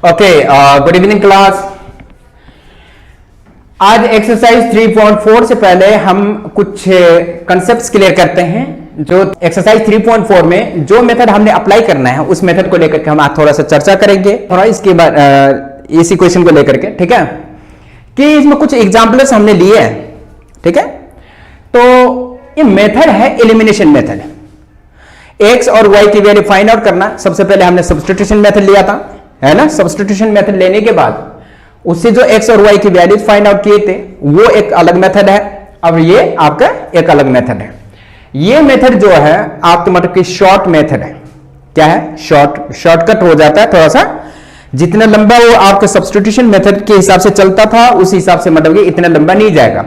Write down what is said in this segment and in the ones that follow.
Okay, good evening class. आज exercise 3.4 से पहले हम कुछ कंसेप्ट्स क्लियर करते हैं। जो एक्सरसाइज 3.4 में जो मेथड हमने अप्लाई करना है उस मेथड को लेकर के हम आज थोड़ा सा चर्चा करेंगे, थोड़ा इसके बाद इसी क्वेश्चन को लेकर के, ठीक है, कि इसमें कुछ एग्जाम्पल्स हमने लिए हैं, ठीक है। तो ये मेथड है एलिमिनेशन मेथड, एक्स और वाई की वैल्यू फाइंड आउट करना। सबसे पहले हमने सब्स्टिट्यूशन मेथड लिया था, है ना। सब्स्टिट्यूशन मेथड लेने के बाद उससे जो एक्स और वाई की वैल्यूज फाइंड आउट किए थे वो एक अलग मेथड है। अब ये आपका एक अलग मेथड है। ये मेथड जो है आपका मतलब कि शॉर्ट मेथड है। क्या है? शॉर्टकट हो जाता है थोड़ा सा। जितना लंबा वो आपका सब्स्टिट्यूशन मेथड के हिसाब से चलता था उस हिसाब से मतलब कि इतना लंबा नहीं जाएगा।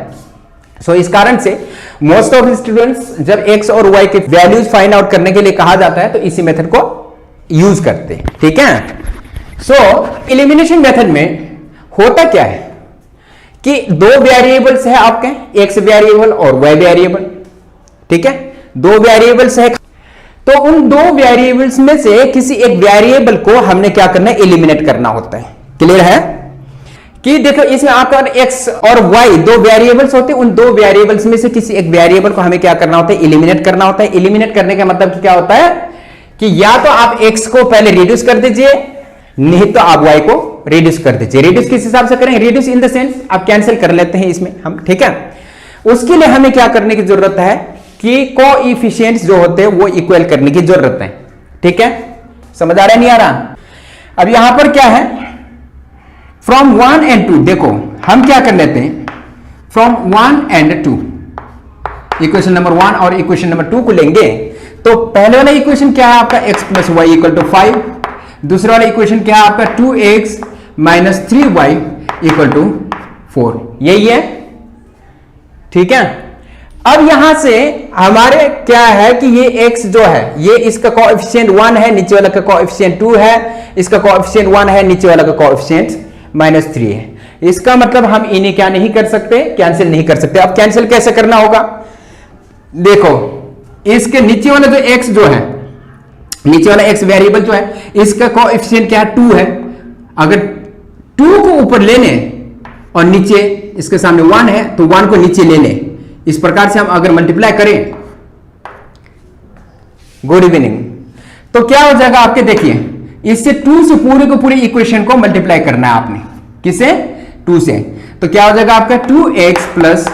सो इस कारण से मोस्ट ऑफ स्टूडेंट्स जब एक्स और वाई के वैल्यूज फाइंड आउट करने के लिए कहा जाता है तो इसी मेथड को यूज करते हैं, ठीक है। सो एलिमिनेशन मेथड में होता क्या है कि दो वेरिएबल्स है आपके, एक्स वेरिएबल और वाई वेरिएबल, ठीक है। दो वेरिएबल्स है तो उन दो वेरिएबल्स में से किसी एक वेरिएबल को हमने क्या करना है? एलिमिनेट करना होता है। क्लियर है कि देखो इसमें आपका एक्स और वाई दो वेरिएबल्स होते हैं। उन दो वेरिएबल्स में से किसी एक वेरिएबल को हमें क्या करना होता है? एलिमिनेट करना होता है। एलिमिनेट करने का मतलब क्या होता है कि या तो आप एक्स को पहले रिड्यूस कर दीजिए, नहीं तो आप वाई को रिड्यूस कर दीजिए। रिड्यूस किस हिसाब से करें? रिड्यूस इन द सेंस आप कैंसिल कर लेते हैं इसमें हम, ठीक है। उसके लिए हमें क्या करने की जरूरत है कि कोएफिशिएंट्स जो होते हैं वो इक्वल करने की जरूरत है, ठीक है। समझ आ रहा है नहीं आ रहा? अब यहां पर क्या है? फ्रॉम 1 and 2 देखो हम क्या कर लेते हैं, फ्रॉम 1 and 2 इक्वेशन नंबर 1 और इक्वेशन नंबर 2 को लेंगे। तो पहले वाला इक्वेशन क्या है आपका? x plus y equal to 5। दूसरा वाला इक्वेशन क्या है आपका? 2x minus 3y equal to 4। यही है, ठीक है। अब यहां से हमारे क्या है कि ये x जो है ये इसका कोएफिशिएंट 1 है, नीचे वाला का कोएफिशिएंट 2 है, इसका कोएफिशिएंट 1 है, नीचे वाला का कोएफिशिएंट माइनस 3 है। इसका मतलब हम इन्हें क्या नहीं कर सकते? कैंसिल नहीं कर सकते। अब कैंसिल कैसे करना होगा? देखो इसके नीचे वाला जो x जो है, नीचे वाला x वेरिएबल जो है इसका कोएफिशिएंट क्या है? 2 है। अगर 2 को ऊपर ले लें और नीचे इसके सामने 1 है तो 1 को नीचे ले लें। इस प्रकार से हम अगर मल्टीप्लाई करें, गुड इवनिंग, तो क्या हो जाएगा आपके? देखिए इससे 2 से पूरे को पूरी इक्वेशन को मल्टीप्लाई करना है आपने। किसे? 2 से। तो क्या हो जाएगा आपका? 2x plus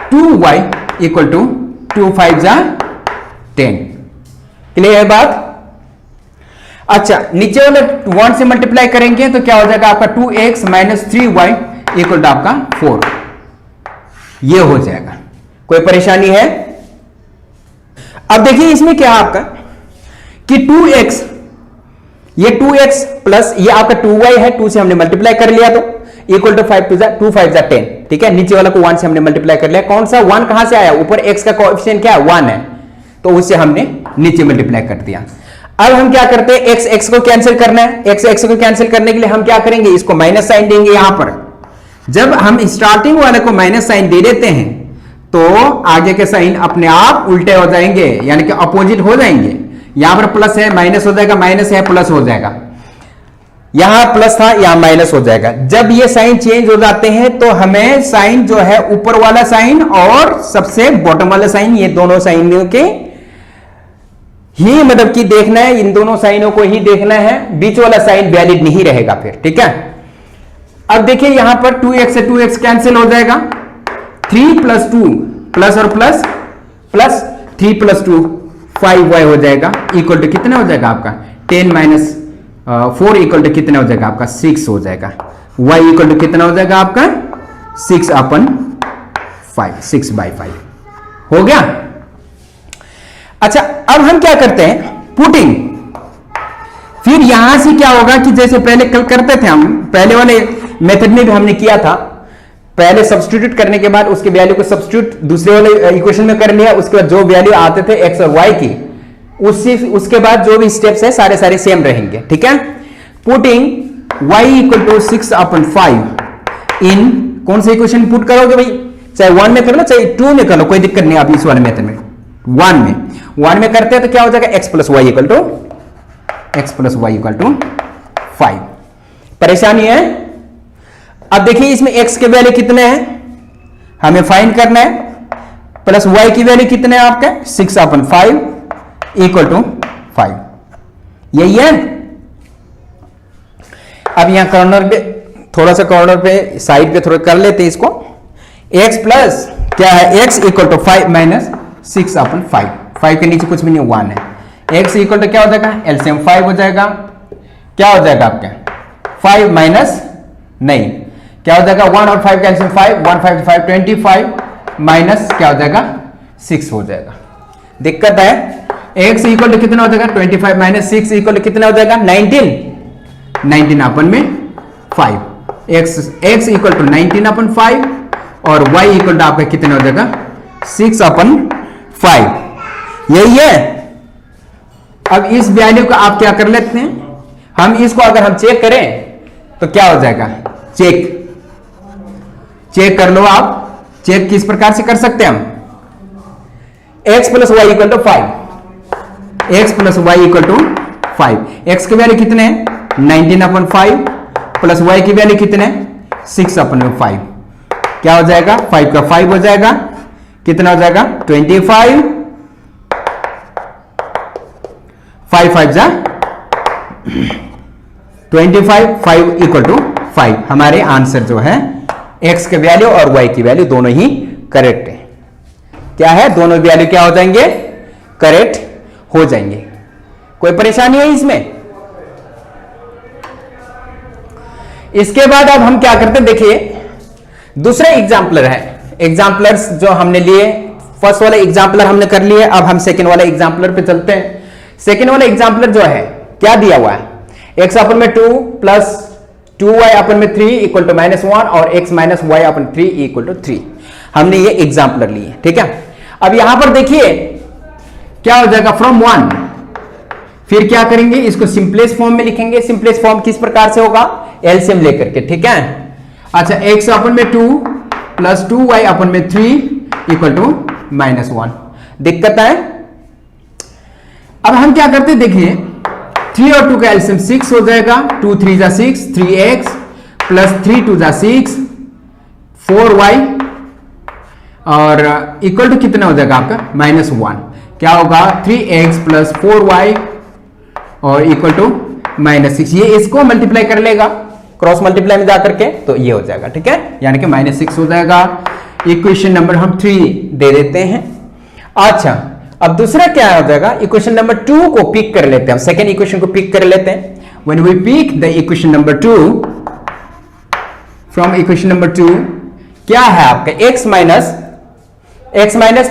2y equal to 2 5 जा 10। क्लियर है बात? अच्छा, नीचे वाले 1 से मल्टीप्लाई करेंगे तो क्या हो जाएगा आपका? 2x minus 3y equal to आपका 4। ये हो जाएगा। कोई परेशानी है? अब देखिए इसमें क्या है आपका कि 2x, ये 2x प्लस ये आपका 2y है, 2 से हमने मल्टीप्लाई कर लिया तो इक्वल टू 5 2 5 10, ठीक है। नीचे वाला को 1 से हमने मल्टीप्लाई कर लिया। कौन सा 1 कहां से आया? ऊपर x का कोएफिशिएंट क्या है? 1 है, तो उससे हमने नीचे मल्टीप्लाई कर दिया। अब हम क्या करते हैं? x को कैंसिल करना है। x को कैंसिल करने के लिए हम क्या करेंगे? इसको माइनस साइन देंगे। यहां पर जब हम स्टार्टिंग वाले को माइनस साइन दे देते हैं तो आगे के साइन अपने आप उल्टे हो जाएंगे, यानी कि अपोजिट हो जाएंगे। यहां पर प्लस है माइनस हो जाएगा, माइनस है प्लस हो जाएगा। यहां प्लस था यहां माइनस हो जाएगा। जब ये साइन चेंज हो जाते हैं तो हमें साइन जो है ऊपर वाला साइन और सबसे बॉटम वाला साइन, ये दोनों साइनों के ही मतलब कि देखना है, इन दोनों साइनों को ही देखना है। बीच वाला साइन वैलिड नहीं रहेगा फिर, ठीक है। अब देखिए यहां पर 2x से 2x कैंसिल हो जाएगा। 3 प्लस 2 प्लस और प्लस प्लस 3 प्लस 2 5y हो जाएगा इक्वल टू कितना हो जाएगा आपका? 10 माइनस 4 इक्वल टू कितना हो जाएगा आपका? 6 हो जाएगा। y इक्वल टू कितना हो जाएगा आपका? 6 अपन 5, 6/5 हो गया। अच्छा, अब हम क्या करते हैं? पुटिंग। फिर यहां से क्या होगा कि जैसे पहले कल करते थे हम, पहले वाले मेथड में भी हमने किया था। पहले सब्स्टिट्यूट करने के बाद उसके वैल्यू को सब्स्टिट्यूट दूसरे वाले इक्वेशन में कर लिया। उसके बाद जो वैल्यू आते थे x और y की, उसके बाद जो भी स्टेप्स है सारे सेम रहेंगे, ठीक है। पुटिंग y इक्वल टू 6/5 इन कौन से इक्वेशन पुट करोगे भाई? चाहे 1 में कर लो चाहे 2 में कर लो, कोई दिक्कत नहीं। आप इस वाले मेथड में 1 में करते हैं तो क्या हो जाएगा? x plus y equal to 5। परेशानी है? अब देखिए इसमें x के वैल्यू कितने हैं हमें फाइंड करना है, प्लस y की वैल्यू कितने हैं आपके 6/5 इक्वल टू 5, यही है। अब यहां कॉर्नर पे थोड़ा सा, कॉर्नर पे साइड पे थोड़ा कर लेते हैं इसको। x प्लस क्या है, x इक्वल टू 5 माइनस 6/5, 5 के नीचे कुछ भी नहीं 1 है। x इक्वल टू क्या हो जाएगा, एलसीएम 5 हो जाएगा, क्या हो जाएगा आपके 5 माइनस नहीं क्या हो जाएगा 1 और 5 का एलसीएम 5, 1 5 5 25 माइनस क्या हो जाएगा 6 हो जाएगा। दिक्कत है, x इक्वल टू कितना हो जाएगा 25 माइनस 6 इक्वल टू कितना हो जाएगा 19 अपन में 5, x इक्वल टू 19/5 और y इक्वल टू आपका कितना हो जाएगा 6/5, यही है। अब इस वैल्यू को आप क्या कर लेते हैं, हम इसको अगर हम चेक करें तो क्या हो जाएगा, चेक कर लो आप। चेक किस प्रकार से कर सकते हैं हम, x plus y equal to 5, x plus y equal to 5, x के वैल्यू कितने हैं 19/5 प्लस y की वैल्यू कितने 6/5, क्या हो जाएगा 5 का 5 हो जाएगा, कितना हो जाएगा 25, 5 5 जा 25, 5 इक्वल टू 5। हमारे आंसर जो है x के वैल्यू और y की वैल्यू दोनों ही करेक्ट है। क्या है, दोनों वैल्यू क्या हो जाएंगे, करेक्ट हो जाएंगे। कोई परेशानी है इसमें? इसके बाद अब हम क्या करते हैं, देखिए दूसरा एग्जाम्पलर है। एग्जाम्पलर्स जो हमने लिए, फर्स्ट वाला एग्जाम्पलर हमने कर लिए, अब हम सेकंड वाला एग्जाम्पलर पे चलते हैं। सेकंड वाला एग्जाम्पलर जो है क्या दिया हुआ है, x अपन में 2 प्लस 2y अपन में 3 इक्वल टू -1 और x माइनस y अपन 3 इक्वल टू 3। हमने ये एग्जाम्पलर लिए, ठीक है। अब यहां पर देखिए क्या हो जाएगा, फ्रॉम 1 फिर क्या करेंगे, इसको सिंपलेस्ट फॉर्म में लिखेंगे। सिंपलेस्ट फॉर्म किस प्रकार से होगा, एलसीएम लेकर के, ठीक है। अच्छा, x अपन में 2 प्लस 2y अपन में 3 इक्वल टू -1। दिक्कत है, अब हम क्या करते हैं, देखिए 3 और 2 का एलसीएम 6 हो जाएगा, 2 3 जा 6, 3x प्लस 3 2 जा 6, 4y और इक्वल टू कितना हो जाएगा आपका -1। क्या होगा 3x प्लस 4y और इक्वल टू -6। ये इसको मल्टीप्लाई कर लेगा क्रॉस मल्टीप्लाई में जाकर के, तो ये हो जाएगा, ठीक है, यानी कि -6 हो जाएगा। इक्वेशन नंबर हम 3 दे देते हैं। अच्छा, अब दूसरा क्या हो जाएगा, इक्वेशन नंबर 2 को पिक कर लेते हैं हम, सेकेंड इक्वेशन को पिक कर लेते हैं। When we pick the equation number 2 from equation number 2, क्या है आपका x माइनस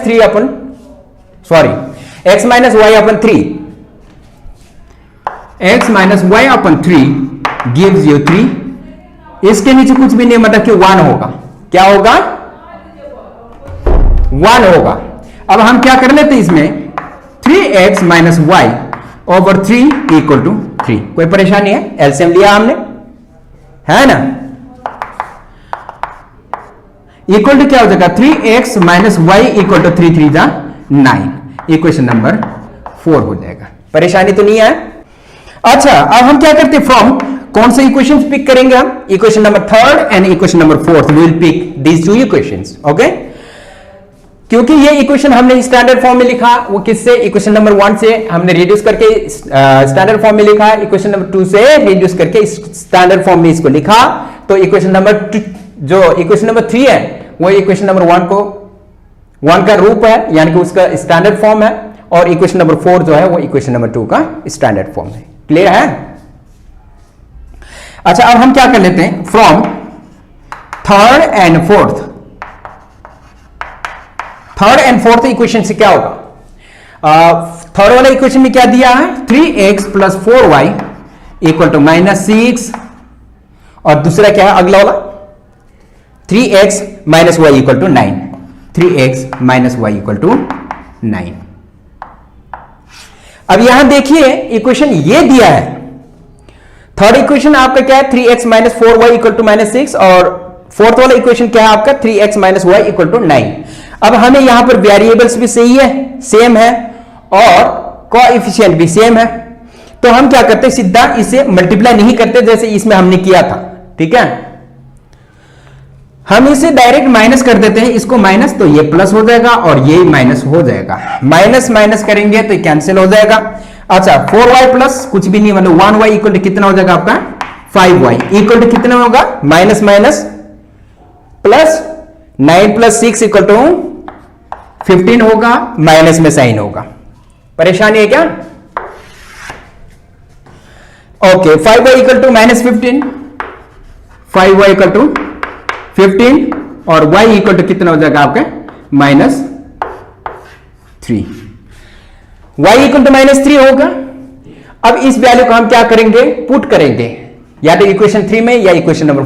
3 अपन x माइनस y अपन 3, x माइनस y अपन 3 गिव्स यू 3। इसके नीचे कुछ भी नहीं, मतलब कि 1 होगा। क्या होगा, 1 होगा। अब हम क्या कर लेते हैं इसमें, 3x minus y over 3 equal to 3। कोई परेशानी है, एलसीएम लिया हमने, है ना। इक्वल टू क्या हो जाएगा, 3x minus y equal to 3 3 जा 9। इक्वेशन नंबर 4 हो जाएगा। परेशानी तो नहीं है। अच्छा, अब हम क्या करते हैं, फ्रॉम कौन से इक्वेशंस पिक करेंगे हम, equation number 3 and equation number 4 we will pick these 2 equations, okay. क्योंकि ये इक्वेशन हमने स्टैंडर्ड फॉर्म में लिखा, वो किससे, इक्वेशन नंबर 1 से हमने रिड्यूस करके स्टैंडर्ड फॉर्म में लिखा, इक्वेशन नंबर 2 से रिड्यूस करके स्टैंडर्ड फॉर्म में इसको लिखा। तो इक्वेशन नंबर 2, जो इक्वेशन नंबर 3 है वो इक्वेशन नंबर 1 का रूप है, यानी कि उसका स्टैंडर्ड फॉर्म है, और इक्वेशन नंबर 4 जो है वो इक्वेशन नंबर 2 का स्टैंडर्ड फॉर्म है। क्लियर है। अच्छा, अब हम क्या कर लेते हैं, from third and fourth equation से क्या होगा, थर्ड वाला इक्वेशन में क्या दिया है, 3x plus 4y equal to -6, और दूसरा क्या है अगला वाला, 3x minus y equal to 9, 3x minus y equal to 9। अब यहां देखिए इक्वेशन ये दिया है, थर्ड इक्वेशन आपका क्या है, 3x minus 4y equal to -6, और फोर्थ वाला इक्वेशन क्या है आपका, 3x minus y equal to 9। अब हमें यहां पर वेरिएबल्स भी सही है, सेम है, और कोएफिशिएंट भी सेम है। तो हम क्या करते हैं, सीधा इसे मल्टीप्लाई नहीं करते जैसे इसमें हमने किया था। ठीक है, हम इसे डायरेक्ट माइनस कर देते हैं, इसको माइनस, तो ये प्लस हो जाएगा और ये माइनस हो जाएगा। माइनस माइनस करेंगे तो कैंसिल हो जाएगा। अच्छा, 4y प्लस कुछ भी नहीं, मतलब 1y इक्वल टू कितना हो जाएगा आपका 5y इक्वल टू कितना होगा, minus minus plus, 9 plus 6 equal to 15 होगा, माइनस में साइन होगा। परेशानी है क्या? Okay, 5y equal to minus 15, 5y equal to 15 और y इक्वल टू कितना हो जाएगा आपका minus 3। y equal to minus 3 होगा। अब इस वैल्यू को हम क्या करेंगे, पुट करेंगे, या तो इक्वेशन 3 में या इक्वेशन नंबर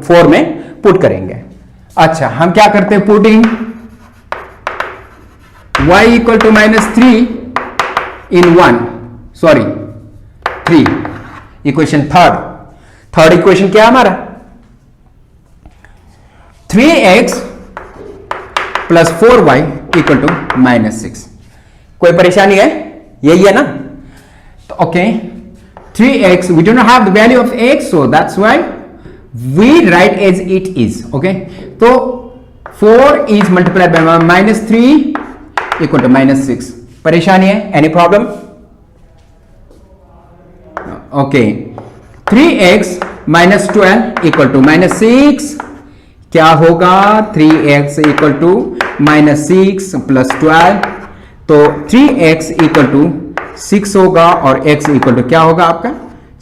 4 में पुट करेंगे। अच्छा, हम क्या करते हैं, putting y equal to minus 3 in 3 equation third equation क्या हमारा 3x plus 4y equal to minus 6। कोई परेशानी है? यही है ना? तो okay, 3x, we do not have the value of x, so that's why we write as it is. Okay, तो 4 is multiplied by minus 3 equal to minus 6. परेशानी है? Any problem? Okay, 3x minus 12 equal to minus 6 क्या होगा, 3x equal to minus 6 plus 12, तो 3x equal to 6 होगा और x equal to क्या होगा आपका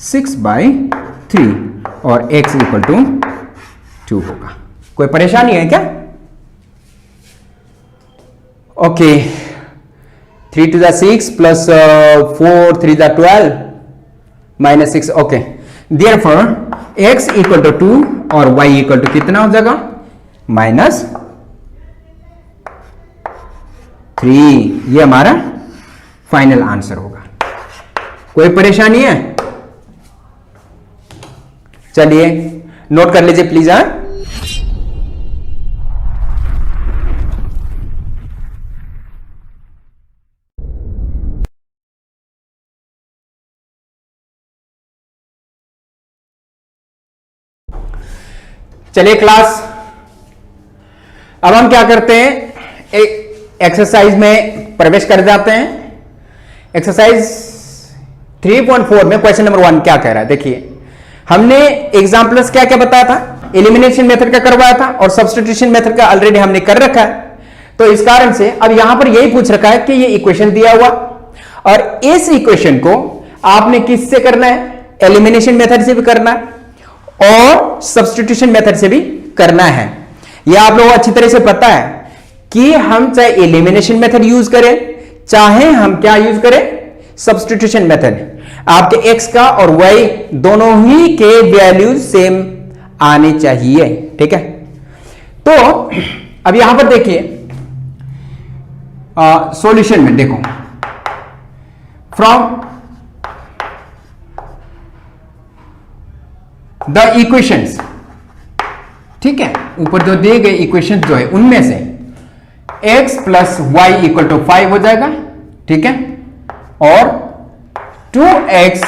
6/3 और x इक्वल टू 2 होगा। कोई परेशानी है क्या? Okay, 3 to the 6 plus 4 3 the 12 minus 6। Okay, therefore x equal to 2 और y इक्वल टू कितना हो जाएगा माइनस 3। ये हमारा फाइनल आंसर होगा। कोई परेशानी है? चलिए नोट कर लीजिए प्लीज। हाँ, चलिए क्लास, अब हम क्या करते हैं, एक एक्सरसाइज में प्रवेश कर जाते हैं। एक्सरसाइज 3.4 में क्वेश्चन नंबर 1 क्या कह रहा है, देखिए हमने एग्जाम्पल्स क्या क्या बताया था, एलिमिनेशन मेथड का करवाया था और सब्स्टिट्यूशन मेथड का ऑलरेडी हमने कर रखा है। तो इस कारण से अब यहां पर यही पूछ रखा है कि ये इक्वेशन दिया हुआ और इस इक्वेशन को आपने किससे करना है, एलिमिनेशन मेथड से भी करना है और सब्स्टिट्यूशन मेथड से भी करना है। यह आप लोगों को अच्छी तरह से पता है कि हम चाहे एलिमिनेशन मेथड यूज करें चाहे हम क्या यूज करें, सब्स्टिट्यूशन मेथड, आपके x का और y दोनों ही के वैल्यू सेम आने चाहिए। ठीक है, तो अब यहां पर देखिए सॉल्यूशन में देखो, फ्रॉम द इक्वेशंस, ठीक है, ऊपर जो दिए गए इक्वेशन जो है उनमें से x plus y equal to 5 हो जाएगा। ठीक है, और 2x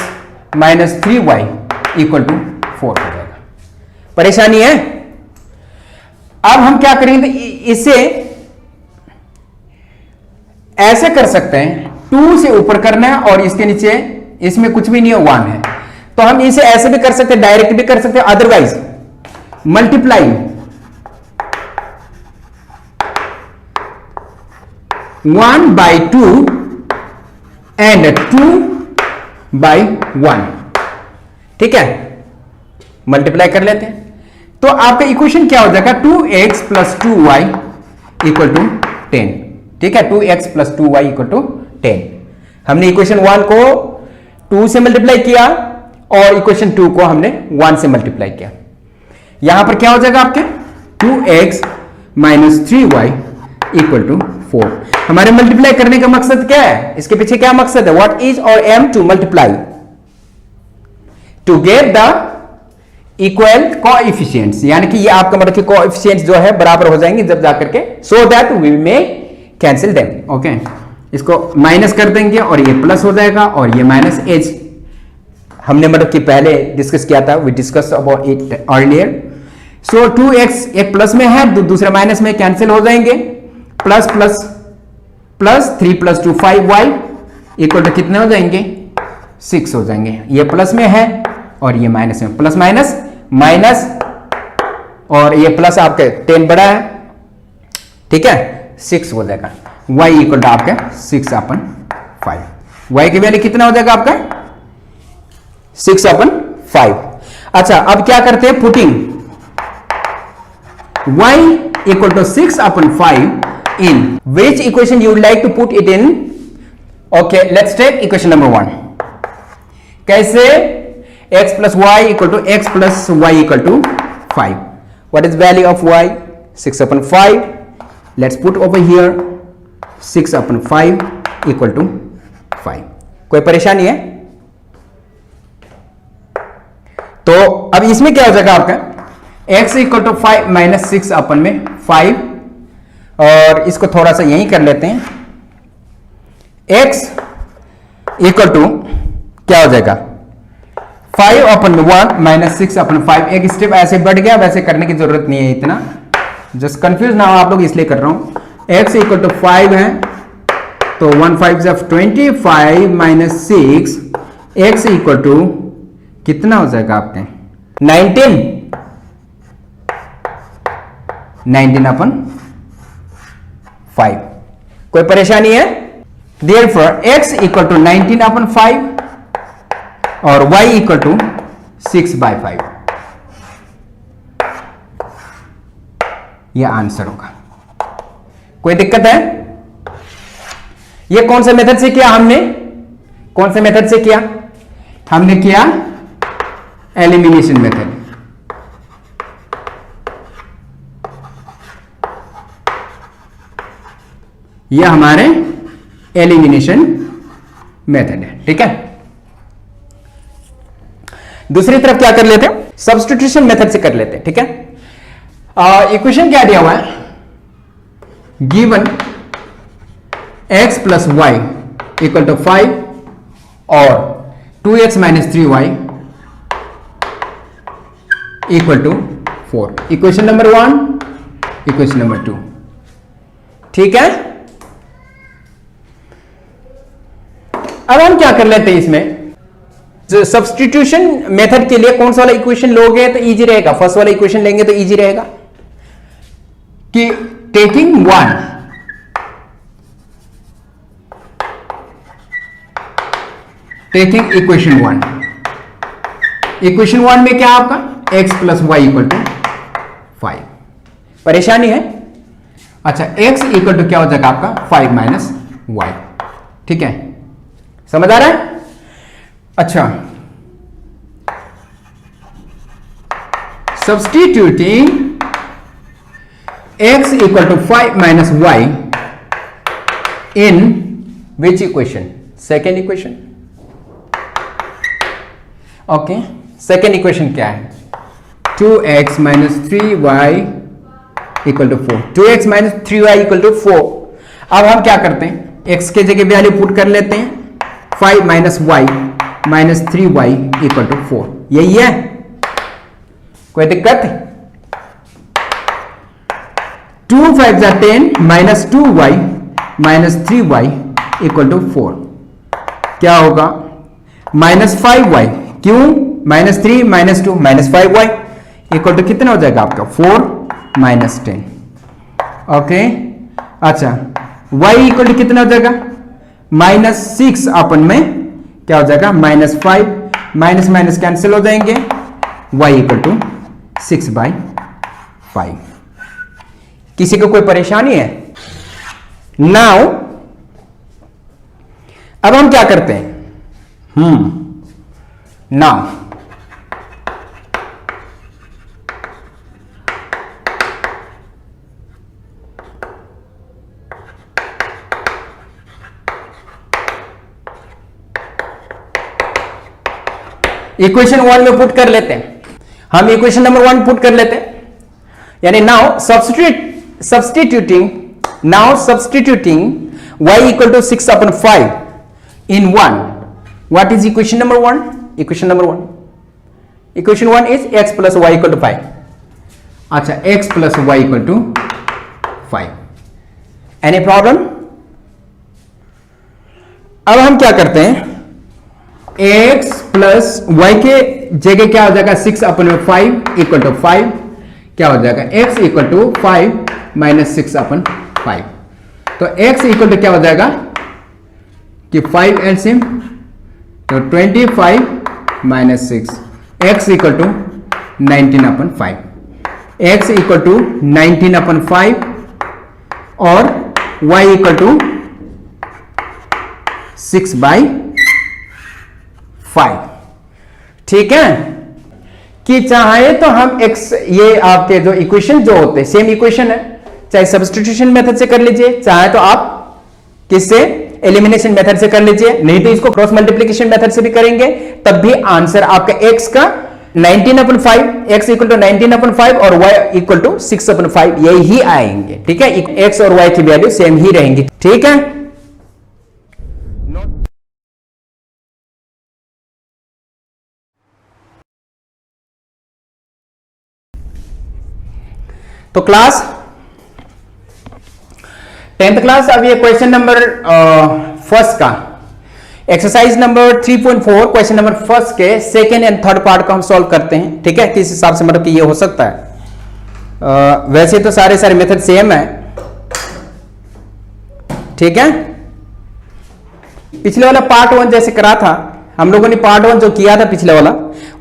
minus 3y equal to 4 हो जाएगा। परेशानी है? अब हम क्या करेंगे, इसे ऐसे कर सकते हैं, 2 से ऊपर करना है और इसके नीचे इसमें कुछ भी नहीं है, 1 है, तो हम इसे ऐसे भी कर सकते हैं, डायरेक्ट भी कर सकते हैं, अदरवाइज मल्टीप्लाई 1/2 एंड 2/1। ठीक है, मल्टीप्लाई कर लेते हैं तो आपका इक्वेशन क्या हो जाएगा, 2x plus 2y equal to 10। ठीक है, 2x plus 2y equal to 10। हमने इक्वेशन 1 को 2 से मल्टीप्लाई किया और इक्वेशन 2 को हमने 1 से मल्टीप्लाई किया। यहां पर क्या हो जाएगा आपके 2x minus 3y equal to 4। हमारे मल्टीप्लाई करने का मकसद क्या है, इसके पीछे क्या मकसद है, what is our aim to multiply to get the equal coefficients, यानी कि ये आपका मतलब कि कोएफिशिएंट्स जो है बराबर हो जाएंगे जब जाकर के, so that we may cancel them. Okay, इसको माइनस कर देंगे और ये प्लस हो जाएगा और ये माइनस एच हमने मतलब कि पहले डिस्कस किया था, we discuss about it earlier. So 2x एक प्लस में है, दूसरे माइनस में कैंसिल हो जाएंगे, plus plus plus 3 + 2 5y equal to कितने हो जाएंगे 6 हो जाएंगे। ये प्लस में है और ये माइनस में, प्लस माइनस माइनस, और ये प्लस आपके 10 बड़ा है, ठीक है, 6 हो जाएगा। y इक्वल टू आपके 6/5। y की वैल्यू कितना हो जाएगा आपका 6/5। अच्छा, अब क्या करते हैं, putting y equal to 6/5 in which equation you would like to put it in? Okay, let's take equation number 1. कैसे, x plus y equal to x plus y equal to 5. What is value of y? 6/5. Let's put over here 6/5 equal to 5. कोई परेशानी है? तो अब इसमें क्या हो जाएगा आपका x इक्वल टू 5 माइनस 6/5, और इसको थोड़ा सा यही कर लेते हैं। x इक्वल टू क्या हो जाएगा 5/1 माइनस 6/5। एक स्टेप ऐसे बढ़ गया, वैसे करने की जरूरत नहीं है इतना, जस्ट कंफ्यूज ना हो आप लोग इसलिए कर रहा हूं। x इक्वल टू 5 है तो 1 5 25 माइनस 6, x इक्वल टू कितना हो जाएगा आपके 19/5। कोई परेशानी है? Therefore x इक्वल टू 19/5 और y इक्वल टू 6/5। यह आंसर होगा। कोई दिक्कत है? यह कौन से मेथड से किया हमने? कौन से मेथड से किया? हमने किया एलिमिनेशन मेथड। यह हमारे एलिमिनेशन मेथड है, ठीक है। दूसरी तरफ क्या कर लेते हैं, सब्स्टिट्यूशन मेथड से कर लेते हैं, ठीक है। इक्वेशन क्या दिया हुआ है, given x plus y equal to 5 और 2x minus 3y equal to 4। Equation number 1, equation number 2, ठीक है। अब हम क्या कर लेते हैं इसमें, सब्स्टिट्यूशन मेथड के लिए कौन सा वाला इक्वेशन लोगे तो इजी रहेगा, फर्स्ट वाला इक्वेशन लेंगे तो इजी रहेगा कि टेकिंग 1 टेकिंग इक्वेशन 1, इक्वेशन 1 में क्या आपका x plus y equal to 5। परेशानी है? अच्छा, x इक्वल टू क्या हो जाएगा आपका 5 माइनस वाई, ठीक है, समझ आ रहा है? अच्छा, substituting x equal to 5 minus y in which equation, second equation. Okay, second equation क्या है, 2x minus 3y equal to 4, 2x minus 3y equal to 4। अब हम क्या करते हैं, x के जगह वैल्यू पुट कर लेते हैं, 5 minus y minus 3y equal to 4, यही है, कोई दिक्कत? 2 5 10 minus 2y minus 3y equal to 4, क्या होगा माइनस 5y, क्यों minus 3 minus 2 minus 5y equal to कितना हो जाएगा आपका 4 माइनस 10। ओके, अच्छा, y इक्वल टू कितना हो जाएगा माइनस 6 अपन में क्या हो जाएगा माइनस 5, माइनस माइनस कैंसिल हो जाएंगे, y इक्वल टू 6/5। किसी को कोई परेशानी है? नाउ अब हम क्या करते हैं, नाउ इक्वेशन 1 में पुट कर लेते हैं, हम इक्वेशन नंबर 1 पुट कर लेते हैं, यानी now substituting y equal to 6/5 in 1, what is equation number 1? Equation number 1। Equation 1 is x plus y equal to 5। अच्छा, x plus y equal to 5। Any problem? अब हम क्या करते हैं, x प्लस वाई के जगह क्या हो जाएगा, 6 अपन में 5 इक्वल टू 5 क्या हो जाएगा, x इक्वल टू 5 माइनस 6 अपन 5। तो x इक्वल टू क्या हो जाएगा कि 5 एलसीएम, तो 25 माइनस 6, x इक्वल टू 19 अपन 5, x इक्वल टू 19 अपन 5 और y इक्वल टू 6/5। ठीक है, कि चाहे तो हम x, ये आपके जो इक्वेशन जो होते हैं सेम इक्वेशन है, चाहे सब्स्टिट्यूशन मेथड से कर लीजिए, चाहे तो आप किससे, एलिमिनेशन मेथड से कर लीजिए, नहीं तो इसको क्रॉस मल्टीप्लिकेशन मेथड से भी करेंगे, तब भी आंसर आपका x का 19/5, x इक्वल टू 19/5 और y इक्वल टू 6/5 यही ही आएंगे। ठीक है, x और y की वैल्यू सेम ही रहेंगी। ठीक है, तो क्लास 10th क्लास, अब ये क्वेश्चन नंबर फर्स्ट का exercise number 3.4 question number first के सेकेंड एंड थर्ड पार्ट को हम सॉल्व करते हैं। ठीक है, किस हिसाब से मतलब कि ये हो सकता है, वैसे तो सारे मेथड सेम है। ठीक है, पिछले वाला पार्ट 1 जैसे करा था हम लोगों ने, पार्ट 1 जो किया था पिछले वाला,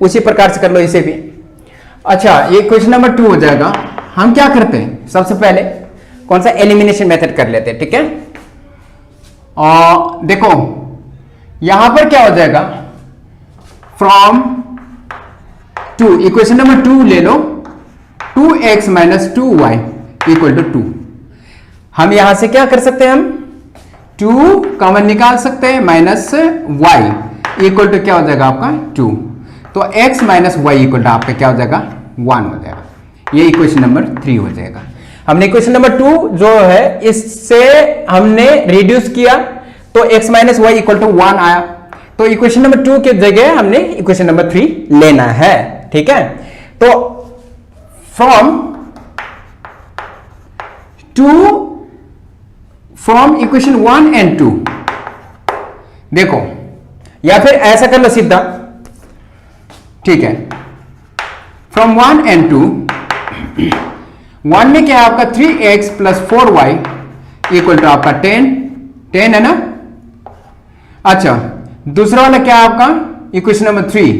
उसी प्रकार से कर लो इसे भी। अच्छा, ये क्वेश्चन नंबर 2 हो जाएगा। हम क्या करते हैं, सबसे पहले कौन सा, एलिमिनेशन मेथड कर लेते हैं। ठीक है, और देखो यहां पर क्या हो जाएगा, फ्रॉम 2, इक्वेशन नंबर 2 ले लो, 2x minus 2y equal to 2। हम यहां से क्या कर सकते हैं, हम 2 कॉमन निकाल सकते हैं, माइनस y इक्वल टू क्या हो जाएगा आपका 2। तो x minus y equal to आपका क्या हो जाएगा 1 हो जाएगा। ये इक्वेशन नंबर 3 हो जाएगा। हमने इक्वेशन नंबर 2 जो है इससे हमने रिड्यूस किया, तो x minus y equal to 1 आया, तो इक्वेशन नंबर 2 के जगह हमने इक्वेशन नंबर 3 लेना है। ठीक है, तो फ्रॉम इक्वेशन 1 एंड 2 देखो, या फिर ऐसा कर लो सीधा। ठीक है, फ्रॉम 1 एंड 2, 1 में क्या है आपका 3x plus 4y equal to आपका 10 है ना। अच्छा, दूसरा वाला क्या है आपका equation number 3,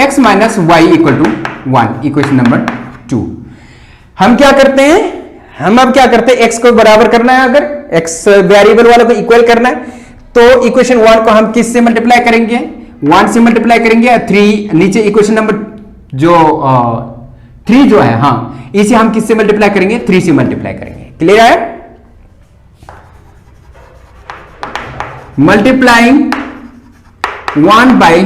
x minus y equal to 1 equation number 2। हम क्या करते हैं, हम अब क्या करते हैं, x को बराबर करना है, अगर x वेरिएबल वाले को इक्वल करना है तो इक्वेशन 1 को हम किस से मल्टीप्लाई करेंगे, 1 से मल्टीप्लाई करेंगे, 3 नीचे इक्वेशन नंबर जो 3 जो है, हाँ, इसे हम किससे मल्टीप्लाई करेंगे, 3 से मल्टीप्लाई करेंगे। क्लियर है, मल्टीप्लाइंग 1 by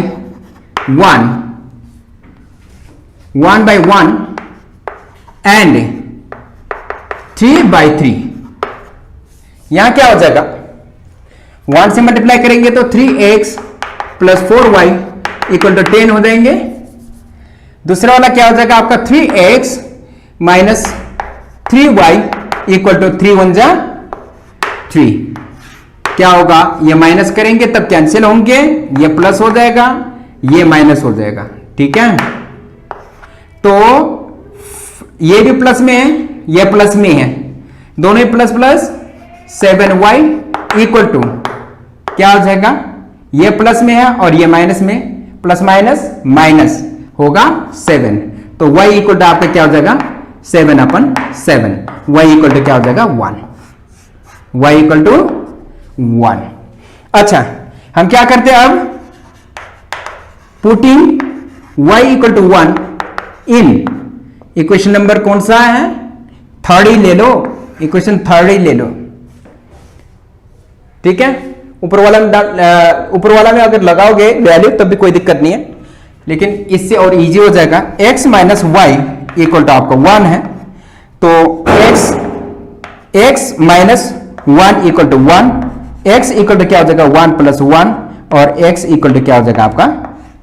1 एंड 3 by 3, यहां क्या हो जाएगा, 1 से मल्टीप्लाई करेंगे तो 3x plus 4y equal to 10 हो जाएंगे। दूसरा वाला क्या हो जाएगा आपका 3x minus 3y equal to 3 1 जा 3। क्या होगा, ये माइनस करेंगे तब कैंसिल होंगे, ये प्लस हो जाएगा, ये माइनस हो जाएगा। ठीक है, तो ये भी प्लस में है, ये प्लस में है, दोनों ही plus plus 7y equal to क्या हो जाएगा, ये प्लस में है और ये माइनस में, प्लस माइनस माइनस होगा 7, तो y इक्वल टू आपका क्या हो जाएगा 7/7, y इक्वल टू क्या हो जाएगा 1, y इक्वल टू 1। अच्छा, हम क्या करते हैं अब, putting y equal to 1 in equation number कौन सा है, थर्ड ही ले लो, इक्वेशन थर्ड ही ले लो। ठीक है, ऊपर वाला में अगर लगाओगे वैल्यू तब भी कोई दिक्कत नहीं है, लेकिन इससे और इजी हो जाएगा। x minus y equal to आपका 1 है, तो x minus 1 equal to 1, x equal to क्या हो जाएगा 1 प्लस 1 और x इक्वल टू क्या हो जाएगा आपका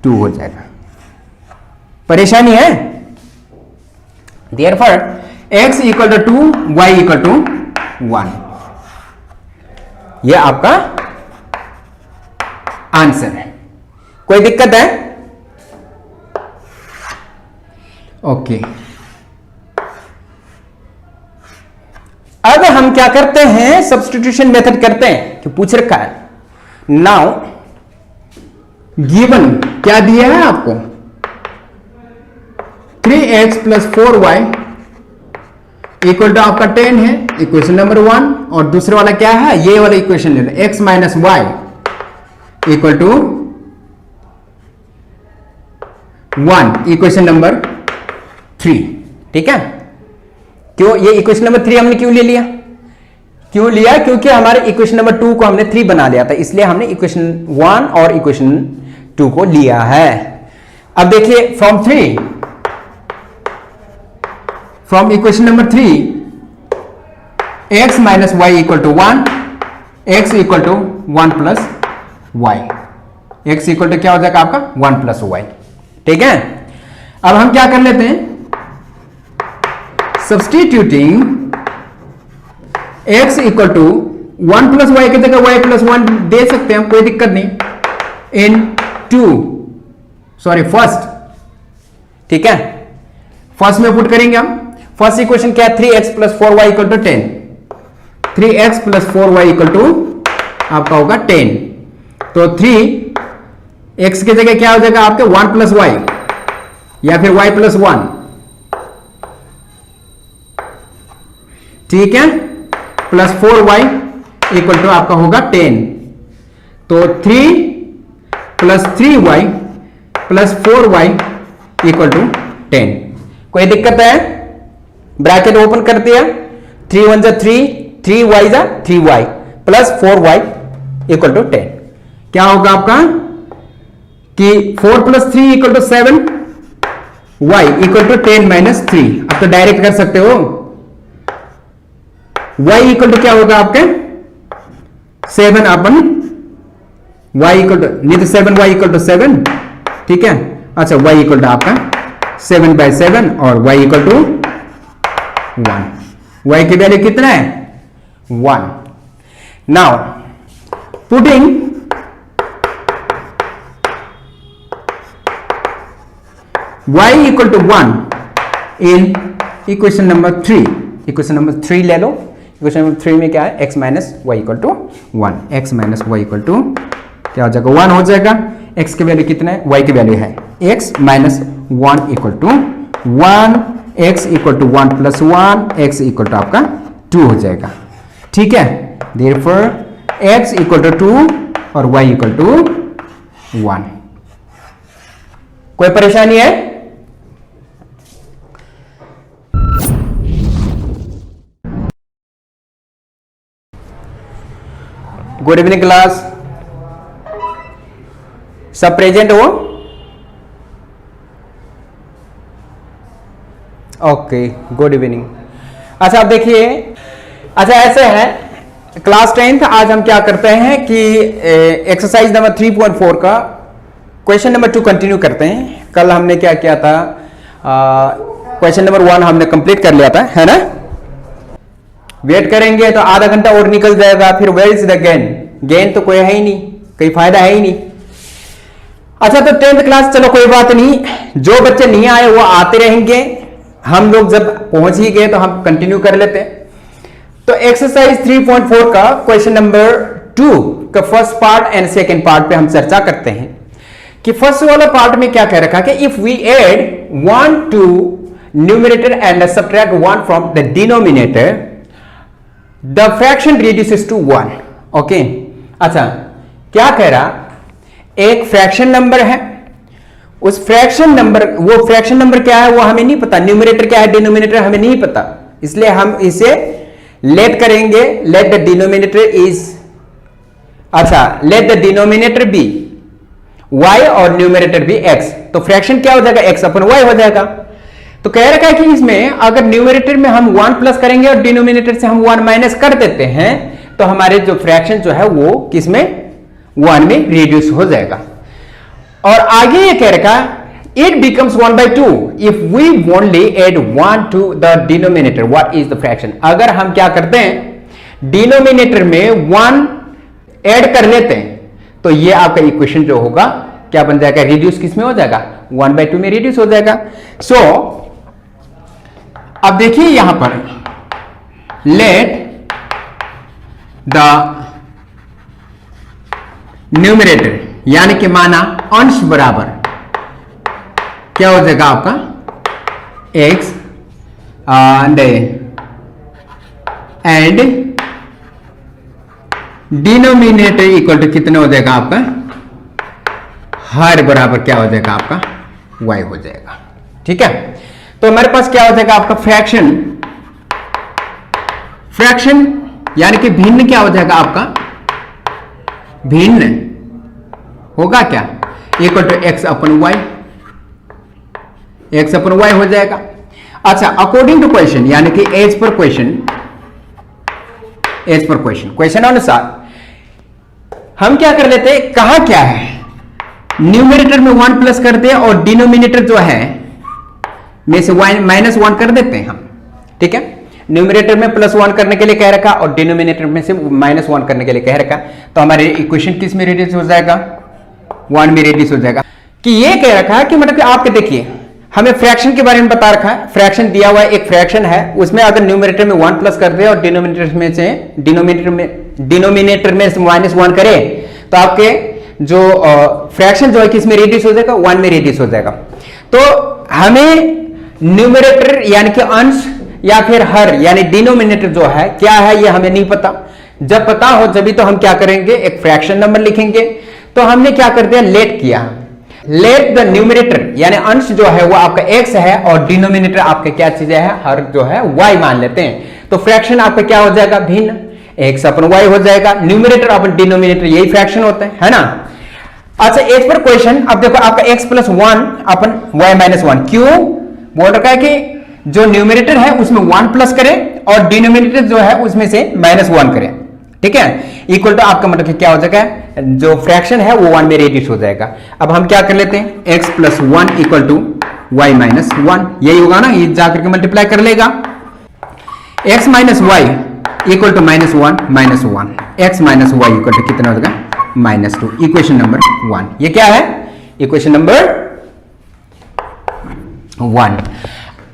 2 हो जाएगा। परेशानी है? Therefore x equal to 2, y equal to 1, यह आपका आंसर है। कोई दिक्कत है? ओके। अब हम क्या करते हैं, सब्स्टिट्यूशन मेथड करते हैं कि पूछ रखा है। नाउ गिवन क्या दिया है आपको, 3x plus 4y equal to आपका 10 है, इक्वेशन नंबर 1। और दूसरे वाला क्या है, ये वाला इक्वेशन ले लो, x minus y equal to 1, equation number 3। ठीक है? क्यों ये इक्वेशन नंबर 3 हमने क्यों ले लिया? क्यों लिया? क्योंकि हमारे इक्वेशन नंबर 2 को हमने 3 बना लिया था, इसलिए हमने इक्वेशन 1 और इक्वेशन 2 को लिया है। अब देखिए from equation number 3, x minus y equal to 1, x equal to 1 plus y, x equal to क्या हो जाएगा आपका 1 प्लस वाई। ठीक है? अब हम क्या कर लेते हैं, substituting x equal to 1 plus y की जगह y प्लस 1 दे सकते हैं हम, कोई दिक्कत नहीं, फर्स्ट। ठीक है? फर्स्ट में पुट करेंगे हम। फर्स्ट इक्वेशन क्या है, 3x plus 4y equal to 10, 3x plus 4y equal to आपका होगा 10। तो 3x की जगह क्या हो जाएगा आपके 1 प्लस वाई या फिर y प्लस 1। ठीक है? प्लस 4y इक्वल टू आपका होगा 10। तो 3 plus 3y plus 4y equal to 10। कोई दिक्कत है? ब्रैकेट ओपन कर दिया, 3 1 जा 3, 3y जा 3y plus 4y equal to 10। क्या होगा आपका कि 4 plus 3 equal to 7, y equal to 10 minus 3। अब तो डायरेक्ट कर सकते हो, y इक्वल टू क्या होगा आपके 7 अपन y इक्वल टू नहीं तो 7y इक्वल टू 7। ठीक है? अच्छा, y इक्वल टू आपका 7/7 और y इक्वल टू 1। y की वैल्यू कितना है 1। Now putting y equal to 1 in equation number 3। Equation number 3 ले लो। इक्वेशन नंबर 3 में क्या है, x minus y equal to 1, x minus y equal to क्या हो जाएगा 1 हो जाएगा। x की वैल्यू कितना है, y की वैल्यू है x minus 1 equal to 1, x equal to 1 plus 1, x equal to आपका 2 हो जाएगा। ठीक है? देयरफॉर x इक्वल टू 2 और y इक्वल टू 1। कोई परेशानी है? गुड इवनिंग क्लास, सब प्रेजेंट हो? Okay, good evening. अच्छा अब देखिए, अच्छा ऐसे है क्लास 10th, आज हम क्या करते हैं कि एक्सरसाइज नंबर 3.4 का क्वेश्चन नंबर 2 कंटिन्यू करते हैं। कल हमने क्या किया था, क्वेश्चन नंबर 1 हमने कंप्लीट कर लिया था, है ना? वेट करेंगे तो आधा घंटा और निकल जाएगा, फिर where is the gain? Gain तो कोई है ही नहीं, कोई फायदा है ही नहीं। अच्छा तो 10th क्लास, चलो कोई बात नहीं, जो बच्चे नहीं आए वो आते रहेंगे, हम लोग जब पहुंच ही गए तो हम कंटिन्यू कर लेते हैं। तो एक्सरसाइज 3.4 का क्वेश्चन नंबर 2 का first part and second part पे हम चर्चा करते हैं कि फर्स्ट वाला पार्ट में क्या कह रखा कि if we add 1 to numerator and subtract 1 from the denominator the fraction reduces to 1। Okay, अच्छा क्या कह रहा, एक फ्रैक्शन नंबर है, उस फ्रैक्शन नंबर, वो फ्रैक्शन नंबर क्या है वो हमें नहीं पता, न्यूमरेटर क्या है डिनोमिनेटर हमें नहीं पता, इसलिए हम इसे लेट करेंगे, लेट द डिनोमिनेटर इज, अच्छा let the denominator be y और न्यूमरेटर भी x, तो फ्रैक्शन क्या हो जाएगा x अपन y हो जाएगा। तो कह रखा है कि इसमें अगर न्यूमरेटर में हम 1 प्लस करेंगे और डिनोमिनेटर से हम 1 माइनस कर देते हैं तो हमारे जो फ्रैक्शन जो है वो किसमें 1 में रिड्यूस हो जाएगा। और आगे ये कह रखा it becomes 1/2 if we only add 1 to the denominator. What is the fraction? अगर हम क्या करते हैं डिनोमिनेटर में 1 ऐड कर लेते हैं तो ये आपका इक्वेशन जो होगा क्या बन जाएगा, रिड्यूस किस में हो जाएगा, 1/2 में रिड्यूस हो जाएगा। सो अब देखिए यहां पर लेट द न्यूमरेटर यानी कि माना अंश बराबर क्या हो जाएगा आपका x and denominator equal to कितना हो जाएगा आपका, हर बराबर क्या हो जाएगा आपका y हो जाएगा। ठीक है, तो हमारे पास क्या हो जाएगा आपका फ्रैक्शन, फ्रैक्शन यानी कि भिन्न क्या हो जाएगा आपका, भिन्न होगा क्या, इक्वल टू x अपन y, x अपन y हो जाएगा। अच्छा, अकॉर्डिंग टू क्वेश्चन यानी कि as per question, as per question, question अनुसार हम क्या कर लेते हैं, कहा क्या है, न्यूमरेटर में 1 प्लस कर दे और डिनोमिनेटर जो है में से -1 कर देते हैं हम। ठीक है, न्यूमरेटर में +1 करने के लिए कह रखा और डिनोमिनेटर में से -1 करने के लिए कह रखा, तो हमारे इक्वेशन किस में रिड्यूस हो जाएगा, 1 में रिड्यूस हो जाएगा। कि ये कह रखा है कि मतलब कि आपके देखिए हमें फ्रैक्शन के बारे में बता रखा है, फ्रैक्शन दिया हुआ है, एक फ्रैक्शन है, उसमें अगर न्यूमरेटर में 1 प्लस कर दे और डिनोमिनेटर में से -1 करे तो आपके जो फ्रैक्शन जो है किस में रिड्यूस हो जाएगा, 1 में रिड्यूस हो जाएगा। तो हमें न्यूमरेटर यानी कि अंश या फिर हर यानी डिनोमिनेटर जो है क्या है ये हमें नहीं पता, जब पता हो जब तो हम क्या करेंगे, एक फ्रैक्शन नंबर लिखेंगे। तो हमने क्या कर दिया, लेट किया, लेट द न्यूमरेटर यानी अंश जो है वो आपका x है और डिनोमिनेटर आपका क्या चीज है, हर जो है y मान लेते हैं। तो फ्रैक्शन आपका क्या हो जाएगा, भिन्न, x अपन y हो जाएगा, न्यूमरेटर अपन डिनोमिनेटर, यही फ्रैक्शन होता है ना। अच्छा, एज पर क्वेश्चन, अब देखो आपका x + 1 अपन y - 1, क्यों बोल रखा है कि जो न्यूमरेटर है उसमें 1 प्लस करें और डिनोमिनेटर जो है उसमें से -1 करें। ठीक है, इक्वल टू आपका मतलब क्या हो जाएगा, जो फ्रैक्शन है वो 1 में रिड्यूस हो जाएगा। अब हम क्या कर लेते हैं, x + 1 इक्वल टू y - 1, यही होगा ना, ये जाकर के मल्टीप्लाई कर लेगा। x - y equal to -1 - 1, x - y equal to कितना हो जाएगा, -2, इक्वेशन नंबर 1। ये क्या है, इक्वेशन नंबर 1।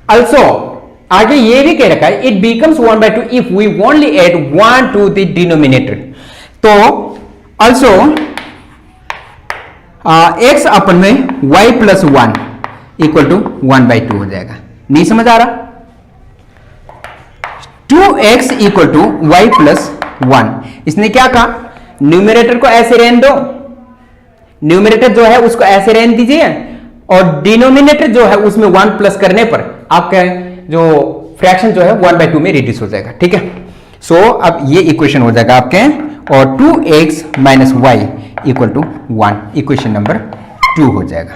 ऑल्सो आगे ये भी कह रखा है, it becomes 1/2 if we only add 1 to the denominator. तो ऑल्सो x अपन में y + 1 इक्वल टू 1/2 हो जाएगा। नहीं समझ आ रहा, 2x इक्वल टू y + 1, इसने क्या कहा, न्यूमरेटर को ऐसे रहने दो, न्यूमरेटर जो है उसको ऐसे रहने दीजिए और डिनोमिनेटर जो है उसमें 1 प्लस करने पर आपका जो फ्रैक्शन जो है 1/2 में रिड्यूस हो जाएगा। ठीक है, सो अब ये इक्वेशन हो जाएगा आपके, और 2x - y equal to 1, equation number 2 हो जाएगा।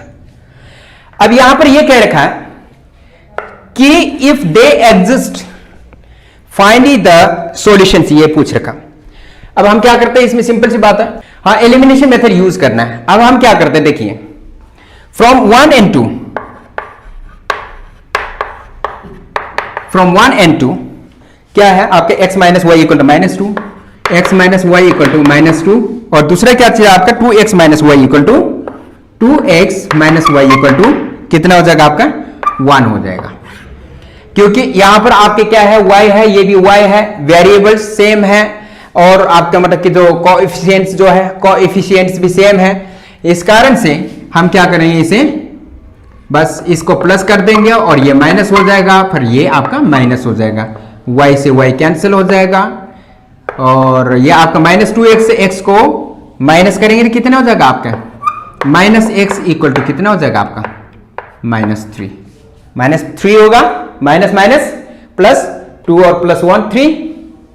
अब यहां पर यह कह रखा है कि if they exist find the solutions, ये पूछ रखा। अब हम क्या करते हैं, इसमें सिंपल सी बात है, हाँ एलिमिनेशन मेथड यूज करना है। अब हम क्या करते हैं, देखिए फ्रॉम 1 and 2, फ्रॉम 1 and 2 क्या है आपके x - y equal to -2, x - y equal to -2, और दूसरा क्या चीज आपका 2x - y equal to 2x - y equal to कितना हो जाएगा आपका 1 हो जाएगा, क्योंकि यहां पर आपके क्या है, y है, ये भी y है, वेरिएबल सेम है, और आपका मतलब कि जो कोएफिशिएंट्स जो है कोएफिशिएंट्स भी सेम है। इस कारण से हम क्या करेंगे, इसे बस इसको प्लस कर देंगे और ये माइनस हो जाएगा, फिर ये आपका माइनस हो जाएगा, y से y कैंसिल हो जाएगा, और ये आपका -2x से x को माइनस करेंगे तो कितना हो जाएगा आपका -x इक्वल टू कितना हो जाएगा आपका -3 होगा, माइनस माइनस प्लस 2 और +1 3,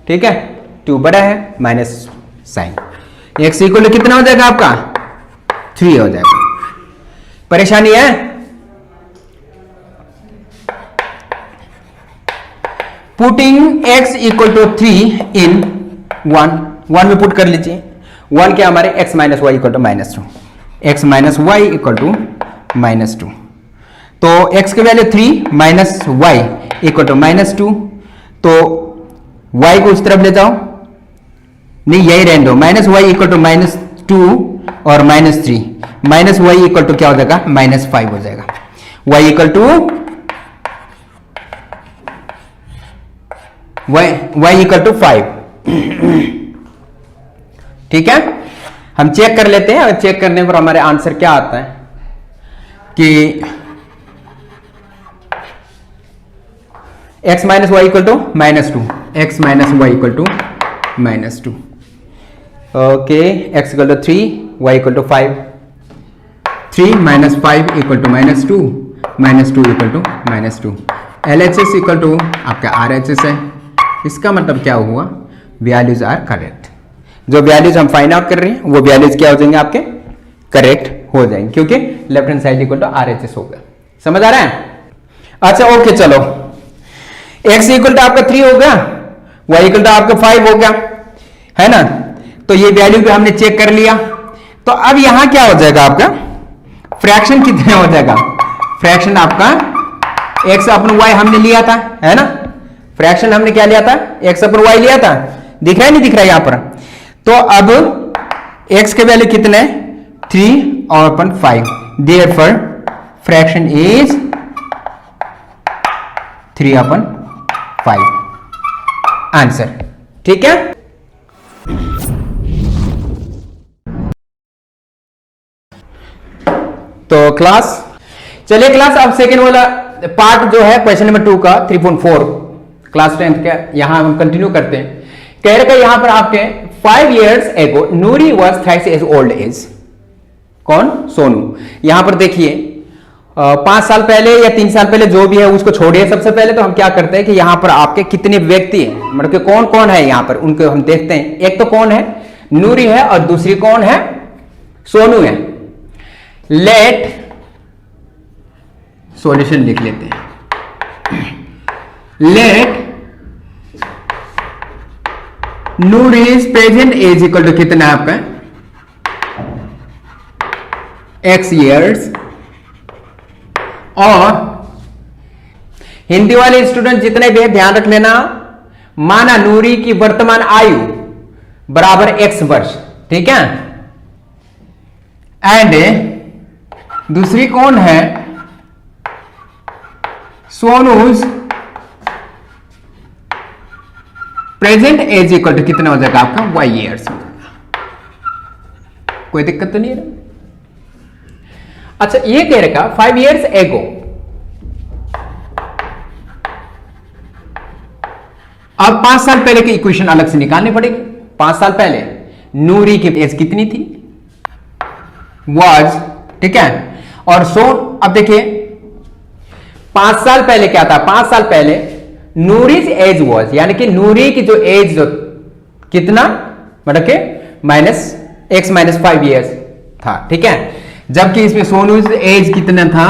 ठीक है, 2 बड़ा है minus sign, x equal to कितना हो जाएगा आपका 3 हो जाएगा। परेशानी है, putting x equal to 3 in 1 में पुट कर लीजिए, 1 क्या हमारे x minus y equal to -2, x minus y equal to -2। तो x की value 3 minus y equal to -2, तो y को उस तरफ ले जाओ, नहीं यही रहने दो, माइनस वाई इक्वल टू -2 और -3, माइनस वाई इक्वल टू क्या हो जाएगा -5 हो जाएगा, y equal to y equal to 5। ठीक है, हम चेक कर लेते हैं, और चेक करने पर हमारे आंसर क्या आता है कि x minus y equal to -2, x minus y equal to -2, okay, x equal to 3, y equal to 5, 3 minus 5 equal to -2, -2 equal to -2, LHS equal to आपका RHS है। इसका मतलब क्या हुआ, वैल्यूज आर करेक्ट, जो वैल्यूज हम फाइंड आउट कर रहे हैं वो वैल्यूज क्या हो जाएंगे आपके, करेक्ट हो जाएंगे, क्योंकि left hand side equal to RHS होगा। समझ आ रहा है? अच्छा ओके, चलो x इक्वल टू आपका 3 हो गया, y इक्वल टू आपका 5 हो गया, है ना। तो ये वैल्यू भी हमने चेक कर लिया। तो अब यहां क्या हो जाएगा आपका, फ्रैक्शन कितने हो जाएगा, फ्रैक्शन आपका x अपन y हमने लिया था, है ना, फ्रैक्शन हमने क्या लिया था, x अपन y लिया था, दिख रहा है नहीं दिख रहा है यहां पर। तो अब x के वैल्यू कितने, 3 और अपन 5, therefore fraction is 3 upon 5 answer. ठीक है, तो क्लास, चलिए क्लास अब सेकेंड वाला पार्ट जो है क्वेश्चन नंबर 2 का 3.4 क्लास 10th का, यहां हम कंटिन्यू करते हैं। कह रहे यहां पर आपके 5 years ago Noori was thrice as old as, कौन, सोनू। यहां पर देखिए 5 साल पहले या 3 साल पहले जो भी है उसको छोड़िए, सबसे पहले तो हम क्या करते हैं कि यहां पर आपके कितने व्यक्ति हैं, मतलब कि कौन कौन है यहां पर, उनको हम देखते हैं। एक तो कौन है, नूरी है, और दूसरी कौन है, सोनू है। लेट सॉल्यूशन लिख लेते हैं, let Noori's present age equal to कितना है आपका, x years, और हिंदी वाले स्टूडेंट जितने भी ध्यान रख लेना, माना नूरी की वर्तमान आयु बराबर x वर्ष, ठीक है। एंड दूसरी कौन है, सोनूज प्रेजेंट एज इक्वल टू कितना हो जाएगा आपका, y years हो जाएगा। कोई दिक्कत तो नहीं है। अच्छा ये कह रखा 5 years ago, अब 5 साल पहले की इक्वेशन अलग से निकालनी पड़ेगी। 5 साल पहले नूरी की एज कितनी थी, वाज, ठीक है। और अब देखिए 5 साल पहले क्या था, 5 साल पहले नूरीज एज वाज, यानी कि नूरी की जो एज जो कितना, मतलब के x माइनस 5 years था, ठीक है। जबकि इसमें सोनू एज कितना था,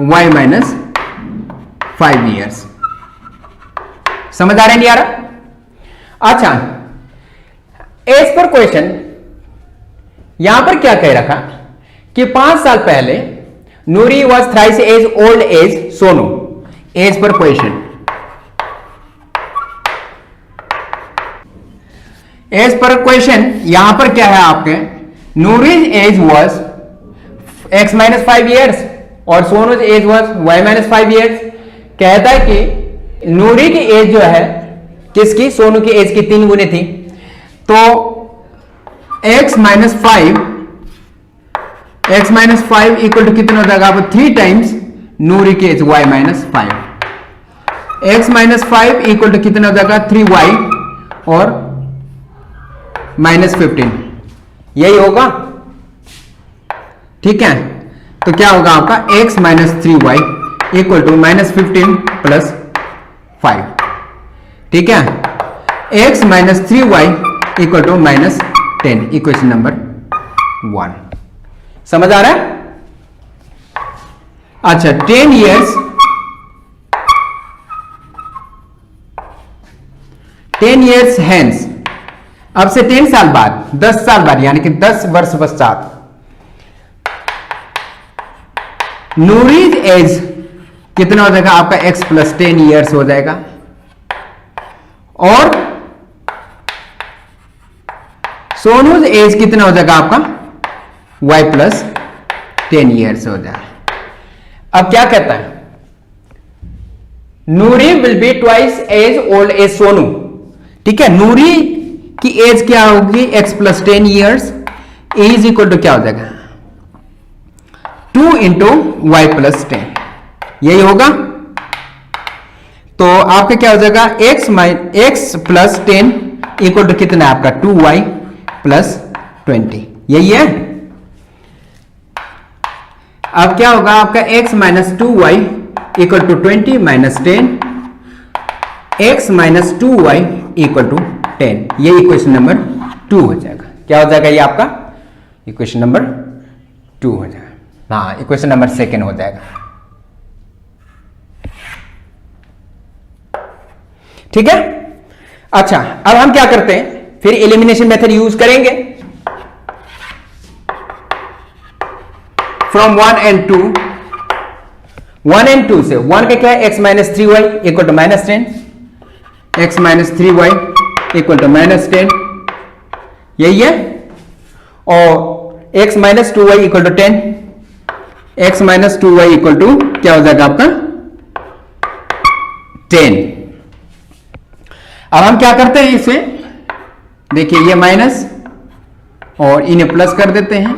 y माइनस 5 years। समझ आ रहा है नहीं आ रहा? अच्छा एज पर क्वेश्चन यहां पर क्या कह रखा कि 5 साल पहले Noori was thrice as old as Sonu. As per question, as per question यहां पर क्या है आपके, Noori's age was x minus 5 years और Sonu's age was y minus 5 years। कहता है कि नूरी की एज जो है किसकी, सोनू की एज की 3 गुने थी। तो x माइनस 5 इक्वल टू कितना हो जाएगा आपको, 3 टाइम्स नूरी की age y minus 5। x minus 5 equal to कितना हो जाएगा, 3y और -15, यही होगा, ठीक है। तो क्या होगा आपका x minus 3y equal to -15 plus 5, ठीक है। x minus 3y equal to -10, equation number 1। समझ आ रहा है? अच्छा 10 years 10 years hence, अब से 10 साल बाद, 10 साल बाद, यानी कि 10 वर्ष पश्चात, नूरीज एज कितना हो जाएगा आपका x प्लस 10 ईयर्स हो जाएगा, और सोनूज एज कितना हो जाएगा आपका y प्लस 10 ईयर्स हो जाएगा। अब क्या कहता है, Noori will be twice as old as Sonu. ठीक है, नूरी की एज क्या होगी x plus 10 years, is equal to क्या हो जाएगा 2 इंटू वाई प्लस 10, यही होगा। तो आपका क्या हो जाएगा x प्लस 10 इक्वल टू कितना है आपका 2y प्लस 20, यही है। अब क्या होगा आपका x minus 2y equal to 20 minus 10, x minus 2y equal to 10, ये इक्वेशन नंबर 2 हो जाएगा। क्या हो जाएगा ये आपका इक्वेशन नंबर 2 हो जाएगा। हाँ, इक्वेशन नंबर 2 हो जाएगा। ठीक है, अच्छा अब हम क्या करते हैं, फिर एलिमिनेशन मेथड यूज करेंगे फ्रॉम 1 and 2। 1 and 2 से 1 का क्या है x minus 3y equal to minus 10, x minus 3y equal to minus 10, यही है। और x minus 2y equal to 10, x minus 2y equal to क्या हो जाएगा आपका 10। अब हम क्या करते हैं इसे, देखिए ये माइनस और इन्हें प्लस कर देते हैं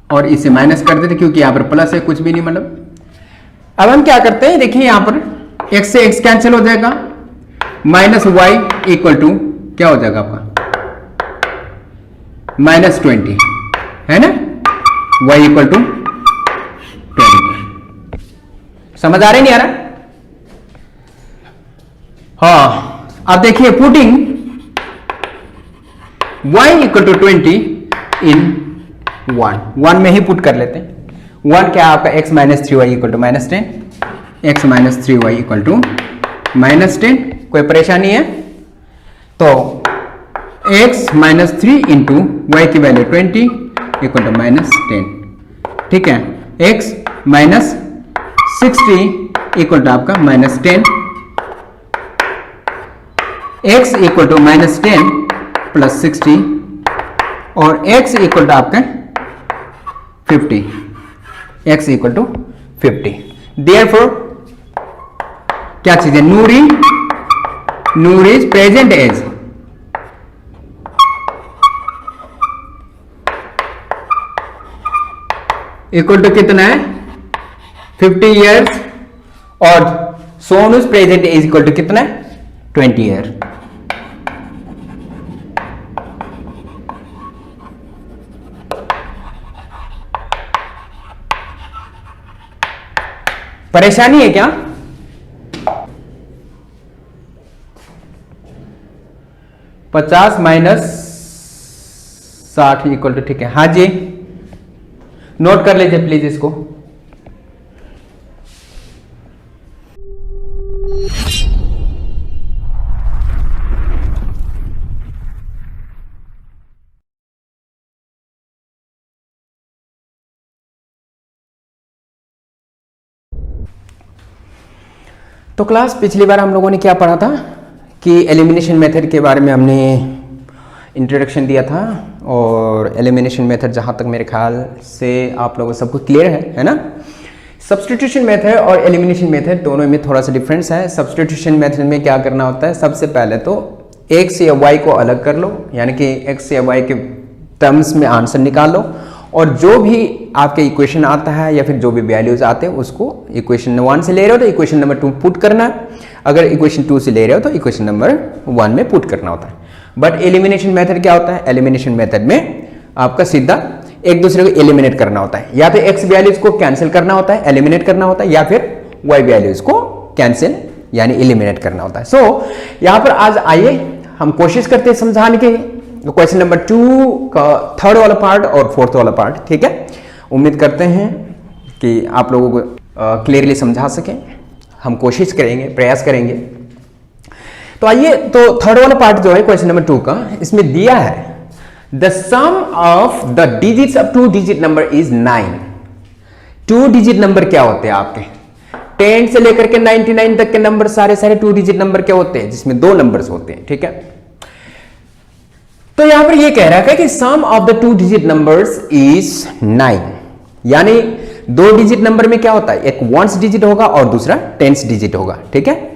और इसे माइनस कर देते हैं, क्योंकि यहां पर प्लस है, कुछ भी नहीं मतलब। अब हम क्या करते हैं, देखिए यहां पर x से x कैंसिल हो जाएगा, माइनस वाई इक्वल टू क्या हो जाएगा आपका माइनस 20, है ना, y इक्वल टू 20। समझ आ रहा है नहीं आ रहा? हाँ, अब देखिए पुटिंग y इक्वल टू 20 इन 1 में ही पुट कर लेते हैं। 1 क्या आपका x minus 3y equal to minus 10, x minus 3y equal to minus 10, कोई परेशानी है? तो x माइनस 3 इंटू वाई की वैल्यू 20 इक्वल टू माइनस 10। ठीक है, x माइनस 60 इक्वल टू आपका minus 10, x equal to minus 10 plus 60 और x इक्वल टू आपका 50, x इक्वल टू 50। देयरफॉर क्या चीज है, Noor is present age equal to कितना है 50 ईयर्स और Sonu's present age equal to कितना है 20 ईयर। परेशानी है क्या? पचास माइनस 60 इक्वल टू, ठीक है, हाँ जी, नोट कर लीजिए प्लीज इसको। तो क्लास पिछली बार हम लोगों ने क्या पढ़ा था कि एलिमिनेशन मेथड के बारे में हमने इंट्रोडक्शन दिया था, और एलिमिनेशन मेथड जहाँ तक मेरे ख्याल से आप लोगों सबको क्लियर है ना। सब्स्टिट्यूशन मेथड और एलिमिनेशन मेथड दोनों में थोड़ा सा डिफरेंस है। सब्स्टिट्यूशन मेथड में क्या करना होता है, सबसे पहले तो x या y को अलग कर लो, यानी कि x या y के टर्म्स में आंसर निकाल लो, और जो भी आपके इक्वेशन आता है या फिर जो भी वैल्यूज आते हैं उसको इक्वेशन 1 से ले रहे हो तो इक्वेशन नंबर 2 पुट करना है, अगर इक्वेशन 2 से ले रहे हो तो इक्वेशन नंबर 1 में पुट करना होता है। बट एलिमिनेशन मेथड क्या होता है, एलिमिनेशन मेथड में आपका सीधा एक दूसरे को एलिमिनेट करना होता है, या फिर x वैल्यूज को कैंसिल करना होता है, एलिमिनेट करना होता है, या फिर y वैल्यूज को कैंसिल यानी एलिमिनेट करना होता है। सो यहाँ पर आज आइए हम कोशिश करते हैं समझाने की क्वेश्चन नंबर 2 का थर्ड वाला पार्ट और फोर्थ वाला पार्ट। ठीक है, उम्मीद करते हैं कि आप लोगों को क्लियरली समझा सकें, हम कोशिश करेंगे, प्रयास करेंगे। तो आइए, तो थर्ड वाला पार्ट जो है क्वेश्चन नंबर 2 का, इसमें दिया है the sum of the digits of 2 digit number is 9। 2 digit number क्या होते हैं आपके? 10 से लेकर के 99 तक के नंबर सारे 2 डिजिट नंबर क्या होते हैं, जिसमें 2 नंबर्स होते हैं, ठीक है। तो यहां पर ये कह रहा है कि sum of the 2 digit numbers is 9, यानी 2 डिजिट नंबर में क्या होता है, एक 1s डिजिट होगा और दूसरा 10s डिजिट होगा, ठीक है।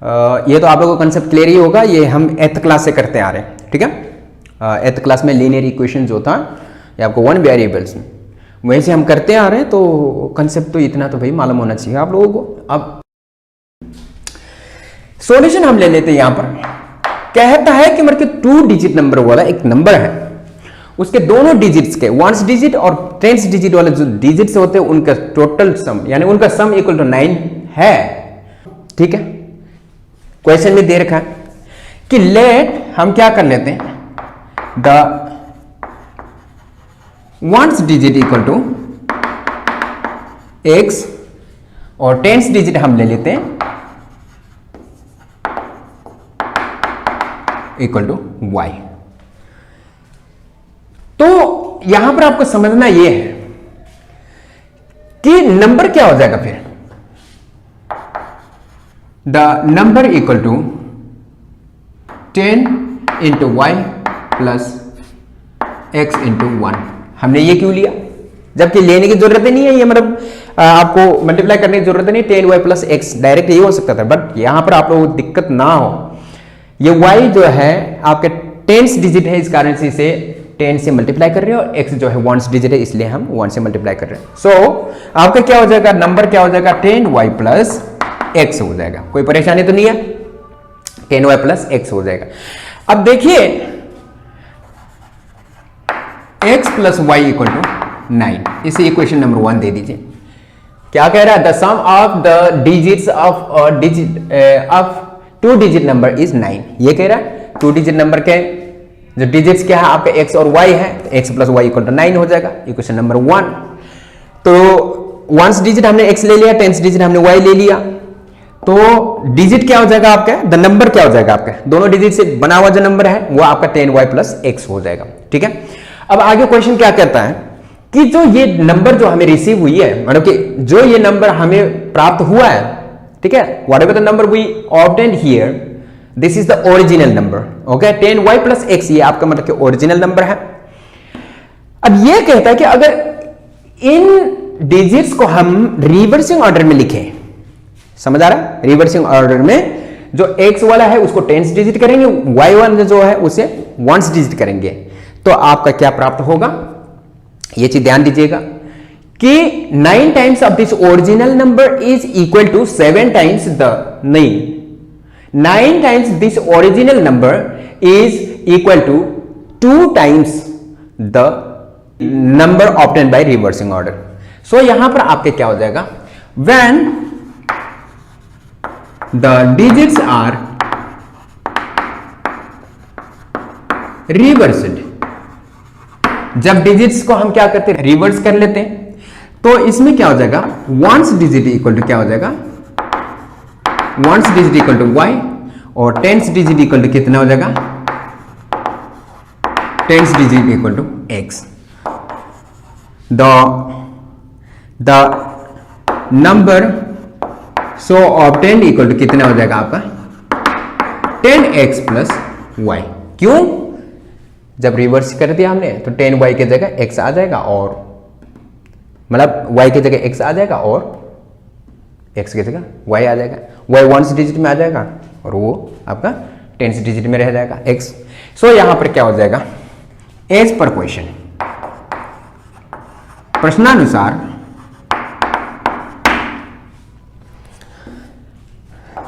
ये तो आप लोगों को कंसेप्ट क्लियर ही होगा, ये हम 8th क्लास से करते आ रहे हैं, ठीक है। 8th क्लास में लीनियर इक्वेशन जो था ये आपको 1 वेरिएबल्स में वहीं से हम करते आ रहे हैं, तो कंसेप्ट तो इतना तो भाई मालूम होना चाहिए आप लोगों को। अब सॉल्यूशन हम ले लेते हैं। यहां पर कहता है कि मतलब 2 डिजिट नंबर वाला एक नंबर है, उसके दोनों डिजिट्स के 1s डिजिट और 10s डिजिट वाले जो डिजिट्स होते हैं उनका टोटल सम, यानी उनका सम इक्वल टू 9 है, ठीक है। क्वेश्चन में दे रखा है कि लेट, हम क्या कर लेते हैं, the 1s digit equal to x और 10s डिजिट हम ले लेते हैं इक्वल टू y। तो यहां पर आपको समझना यह है कि नंबर क्या हो जाएगा फिर, the number equal to 10 into y plus x into 1। हमने ये क्यों लिया, जबकि लेने की जरूरत ही नहीं है, ये मतलब आपको मल्टीप्लाई करने की जरूरत नहीं, 10y प्लस एक्स डायरेक्ट ये हो सकता था, बट यहां पर आप लोगों को दिक्कत ना हो, ये y जो है आपके 10s डिजिट है, इस कारण से इसे 10 से मल्टीप्लाई कर रहे हो, और x जो है 1s डिजिट है, इसलिए हम 1 से मल्टीप्लाई कर रहे हैं। सो आपका क्या हो जाएगा, नंबर क्या हो जाएगा, 10y प्लस एक्स हो जाएगा। कोई परेशानी तो नहीं है, 10y प्लस एक्स हो जाएगा। अब देखिए x plus y equal to 9, इसे इक्वेशन नंबर 1 दे दीजिए। क्या कह रहा है, the sum of the digits of 2 digit number is 9। ये कह रहा है 2 डिजिट नंबर के जो डिजिट्स क्या है आपका x और y है, तो x plus y equal to 9 हो जाएगा, इक्वेशन नंबर 1। तो 1s डिजिट हमने x ले लिया, 10s डिजिट हमने y ले लिया, तो डिजिट क्या हो जाएगा आपका, द नंबर क्या हो जाएगा आपका, दोनों डिजिट से बना हुआ जो नंबर है वो आपका 10y प्लस एक्स हो जाएगा, ठीक है। अब आगे क्वेश्चन क्या कहता है कि जो ये नंबर जो हमें रिसीव हुई है, मतलब कि जो ये नंबर हमें प्राप्त हुआ है, ठीक है, whatever the number we obtained here, this is the original number, okay. 10y plus x ये आपका मतलब कि ओरिजिनल नंबर है। अब ये कहता है कि अगर इन डिजिट्स को हम रिवर्सिंग ऑर्डर में लिखें, समझ आ रहा है, रिवर्सिंग ऑर्डर में जो x वाला है उसको 10s डिजिट करेंगे, y वाला जो है उसे 1s डिजिट करेंगे, तो आपका क्या प्राप्त होगा, ये चीज ध्यान दीजिएगा कि 9 times of this original number is equal to 7 times the, नहीं, 9 times this original number is equal to 2 times the number obtained by reversing order. So यहां पर आपके क्या हो जाएगा, when the digits are reversed, जब डिजिट्स को हम क्या करते हैं, रिवर्स कर लेते हैं, तो इसमें क्या हो जाएगा, 1s डिजिट इक्वल टू क्या हो जाएगा, 1s digit equal to y और 10s डिजिट इक्वल टू कितना हो जाएगा, 10s digit equal to x। The number so obtained equal to कितना हो जाएगा आपका, 10x प्लस वाई। क्यों, जब रिवर्स कर दिया हमने तो 10y की जगह x आ जाएगा, और मतलब y की जगह x आ जाएगा और x की जगह y आ जाएगा, y 1s डिजिट में आ जाएगा और वो आपका 10s डिजिट में रह जाएगा x। सो यहां पर क्या हो जाएगा, एज पर क्वेश्चन, प्रश्नानुसार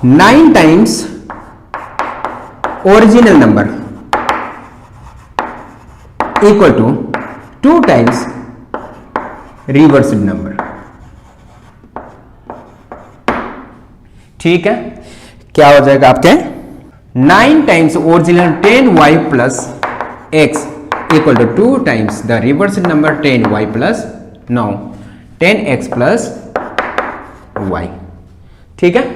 9 times original number equal to 2 times reversed number, ठीक है। क्या हो जाएगा आपके, 9 times original 10y plus x equal to 2 times the reversed number 10y plus 9 10x plus y, ठीक है।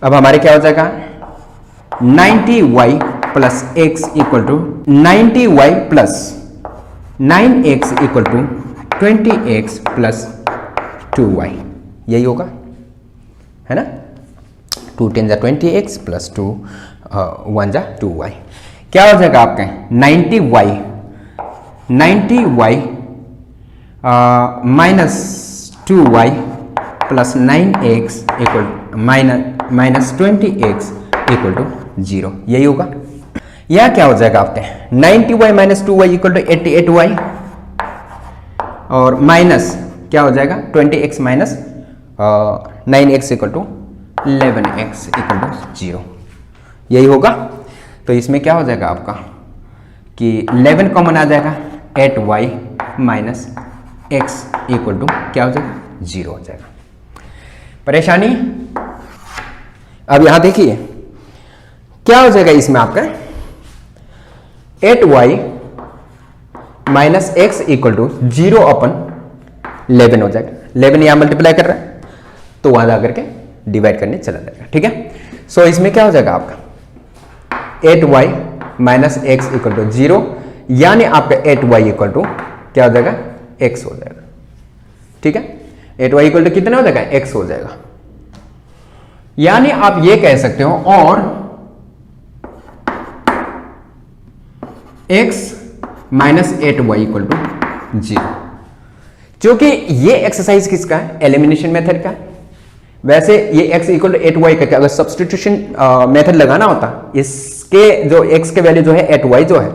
अब हमारे क्या हो जाएगा, 90y plus x equal to 90y plus 9x equal to 20x plus 2y, यही होगा, है ना। 2 10 जा 20x प्लस 2 1 जा 2y, क्या हो जाएगा आपके 90y minus 2y plus 9x equal minus 20x equal to 0, यही होगा। यह क्या हो जाएगा आपके 90y minus 2y equal to 88y और माइनस क्या हो जाएगा 20x minus 9x equal to 11x equal to 0, यही होगा। तो इसमें क्या हो जाएगा आपका कि 11 कॉमन आ जाएगा, 8y minus x equal to क्या हो जाएगा 0 हो जाएगा। परेशानी अब यहां देखिए क्या हो जाएगा इसमें आपका 8y minus x equal to 0 upon 11 हो जाएगा। 11 यहां मल्टीप्लाई कर रहा है तो वहां जाकर के डिवाइड करने चला जाएगा, ठीक है। सो इसमें क्या हो जाएगा आपका 8y minus x equal to 0, यानी आपका 8y इक्वल टू क्या हो जाएगा x हो जाएगा, ठीक है। 8y इक्वल टू कितना हो जाएगा x हो जाएगा, यानी आप ये कह सकते हो और x minus 8y equal to 0, क्योंकि ये एक्सरसाइज किसका है एलिमिनेशन मेथड का। वैसे ये x इक्वल टू 8y करके अगर सब्स्टिट्यूशन मेथड लगाना होता, इसके जो x के वैल्यू जो है 8y जो है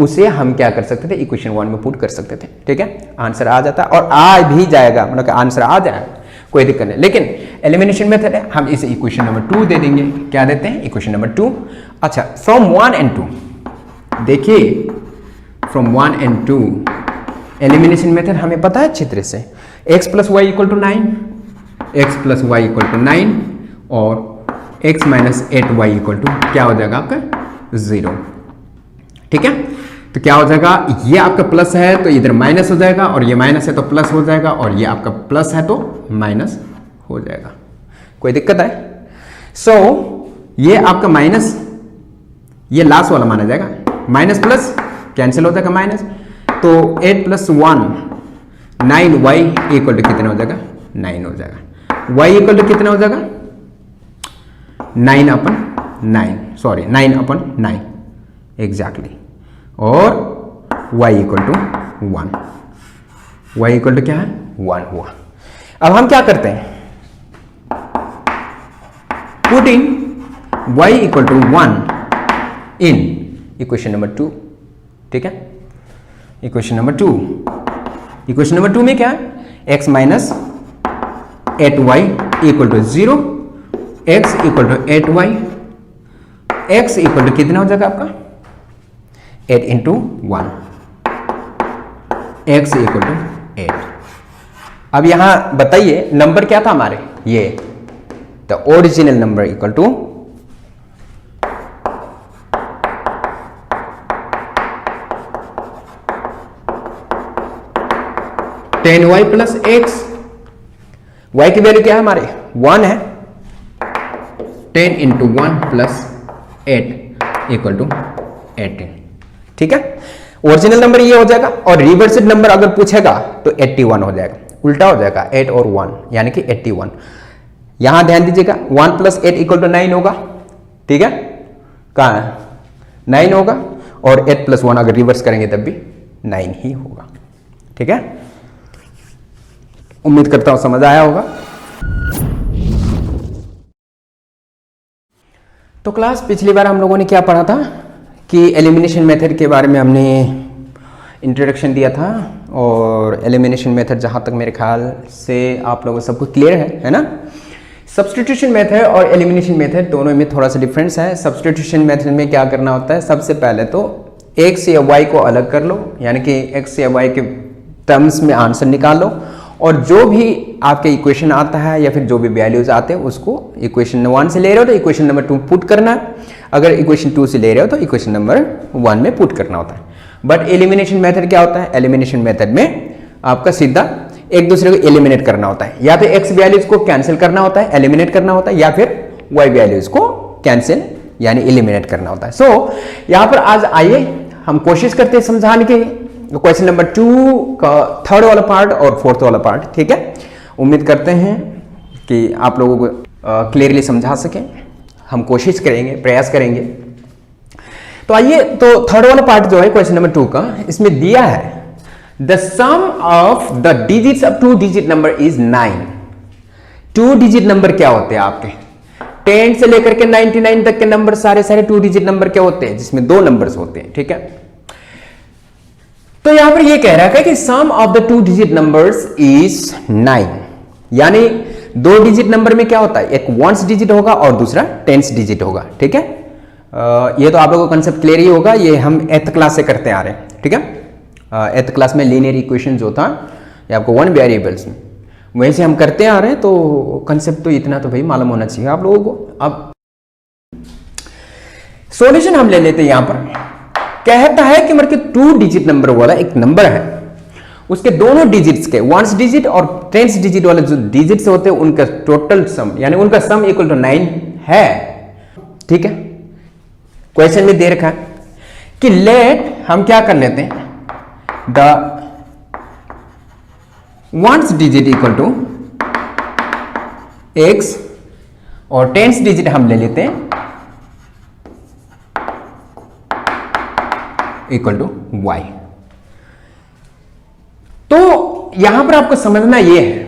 उसे हम क्या कर सकते थे इक्वेशन 1 में पुट कर सकते थे, ठीक है। आंसर आ जाता और आ भी जाएगा, मतलब आंसर आ जाएगा, कोई दिक्कत नहीं। लेकिन एलिमिनेशन मेथड है, हम इसे इक्वेशन नंबर 2 दे देंगे। क्या देते हैं इक्वेशन नंबर 2। अच्छा, फ्रॉम 1 and 2 देखिए, फ्रॉम 1 and 2 एलिमिनेशन मेथड हमें पता है अच्छी तरह से, x plus y equal to 9, x plus y equal to 9 और x minus 8y equal to क्या हो जाएगा आपका 0, ठीक है। तो क्या हो जाएगा, ये आपका प्लस है तो इधर माइनस हो जाएगा, और ये माइनस है तो प्लस हो जाएगा, और ये आपका प्लस है तो माइनस हो जाएगा, कोई दिक्कत है। सो ये आपका माइनस, ये लास्ट वाला माना जाएगा, माइनस प्लस कैंसिल हो जाएगा माइनस, तो 8 प्लस 1 9y इक्वल टू कितना हो जाएगा 9 हो जाएगा। y इक्वल टू कितना हो जाएगा 9 अपन 9, सॉरी 9 अपन 9 एग्जैक्टली, और y equal to 1, y equal to क्या है 1 हुआ। अब हम क्या करते हैं, put in y equal to 1 in equation number 2, ठीक है। इक्वेशन नंबर 2, इक्वेशन नंबर 2 में क्या है x minus 8y equal to 0, x equal to 8y, x equal to कितना हो जाएगा आपका 8 इंटू 1, x इक्वल टू 8। अब यहां बताइए नंबर क्या था हमारे, ये the original number equal to 10y plus x, y की वैल्यू क्या है हमारे 1 है, 10 इंटू 1 प्लस 8 इक्वल टू 18, ठीक है। ओरिजिनल नंबर ये हो जाएगा, और रिवर्सिड नंबर अगर पूछेगा तो 81 हो जाएगा, उल्टा हो जाएगा 8 और 1 यानी कि 81। यहां ध्यान दीजिएगा 1 प्लस 8 इक्वल टू 9 होगा, ठीक है, कहां है 9 होगा, और 8 प्लस 1 अगर रिवर्स करेंगे तब भी 9 ही होगा, ठीक है। उम्मीद करता हूं समझ आया होगा। तो क्लास पिछली बार हम लोगों ने क्या पढ़ा था कि एलिमिनेशन मेथड के बारे में हमने इंट्रोडक्शन दिया था, और एलिमिनेशन मेथड जहां तक मेरे ख्याल से आप लोगों सबको क्लियर है ना। सब्स्टिट्यूशन मेथड और एलिमिनेशन मेथड दोनों में थोड़ा सा डिफरेंस है। सब्स्टिट्यूशन मेथड में क्या करना होता है, सबसे पहले तो x या y को अलग कर लो, यानी कि x या y के टर्म्स में आंसर निकाल लो, और जो भी आपके इक्वेशन आता है या फिर जो भी वैल्यूज आते हैं उसको इक्वेशन 1 से ले रहे हो तो इक्वेशन नंबर 2 पुट करना है, अगर इक्वेशन 2 से ले रहे हो तो इक्वेशन नंबर 1 में पुट करना होता है। बट एलिमिनेशन मेथड क्या होता है, एलिमिनेशन मेथड में आपका सीधा एक दूसरे को एलिमिनेट करना होता है, या तो x वैल्यूज को कैंसिल करना होता है, एलिमिनेट करना होता है, या फिर y वैल्यूज को कैंसिल यानी एलिमिनेट करना होता है। सो यहां पर आज आइए हम कोशिश करते हैं समझाने की क्वेश्चन नंबर 2 का थर्ड वाला पार्ट और फोर्थ वाला पार्ट। ठीक है, उम्मीद करते हैं कि आप लोगों को क्लियरली समझा सकें। हम कोशिश करेंगे, प्रयास करेंगे। तो आइए, तो थर्ड वाला पार्ट जो है क्वेश्चन नंबर 2 का, इसमें दिया है the sum of the digits of 2 digit number is 9। 2 digit number क्या होते हैं आपके? 10 से लेकर के 99 तक के नंबर सारे 2 डिजिट नंबर क्या होते हैं, जिसमें 2 नंबर्स होते हैं। ठीक है, तो यहां पर ये कह रहा है कि sum of the 2 digit numbers is 9, यानी 2 डिजिट नंबर में क्या होता है, एक 1s डिजिट होगा और दूसरा 10s डिजिट होगा। ठीक है, ये तो आप लोगों को कंसेप्ट क्लियर ही होगा, ये हम 8th क्लास से करते आ रहे हैं। ठीक है, 8th क्लास में लीनियर इक्वेशन जो था ये आपको 1 वेरिएबल्स में वहीं से हम करते आ रहे हैं, तो कंसेप्ट तो इतना तो भाई मालूम होना चाहिए आप लोगों को। अब सॉल्यूशन हम ले लेते हैं। यहां पर कहता है कि मतलब 2 डिजिट नंबर वाला एक नंबर है, उसके दोनों डिजिट्स के 1s डिजिट और 10s डिजिट वाले जो डिजिट्स होते हैं उनका टोटल सम, यानी उनका सम इक्वल टू 9 है। ठीक है, क्वेश्चन में दे रखा है कि लेट, हम क्या कर लेते हैं, the 1s digit equal to x और 10s डिजिट हम ले लेते हैं इक्वल टू y। तो यहां पर आपको समझना यह है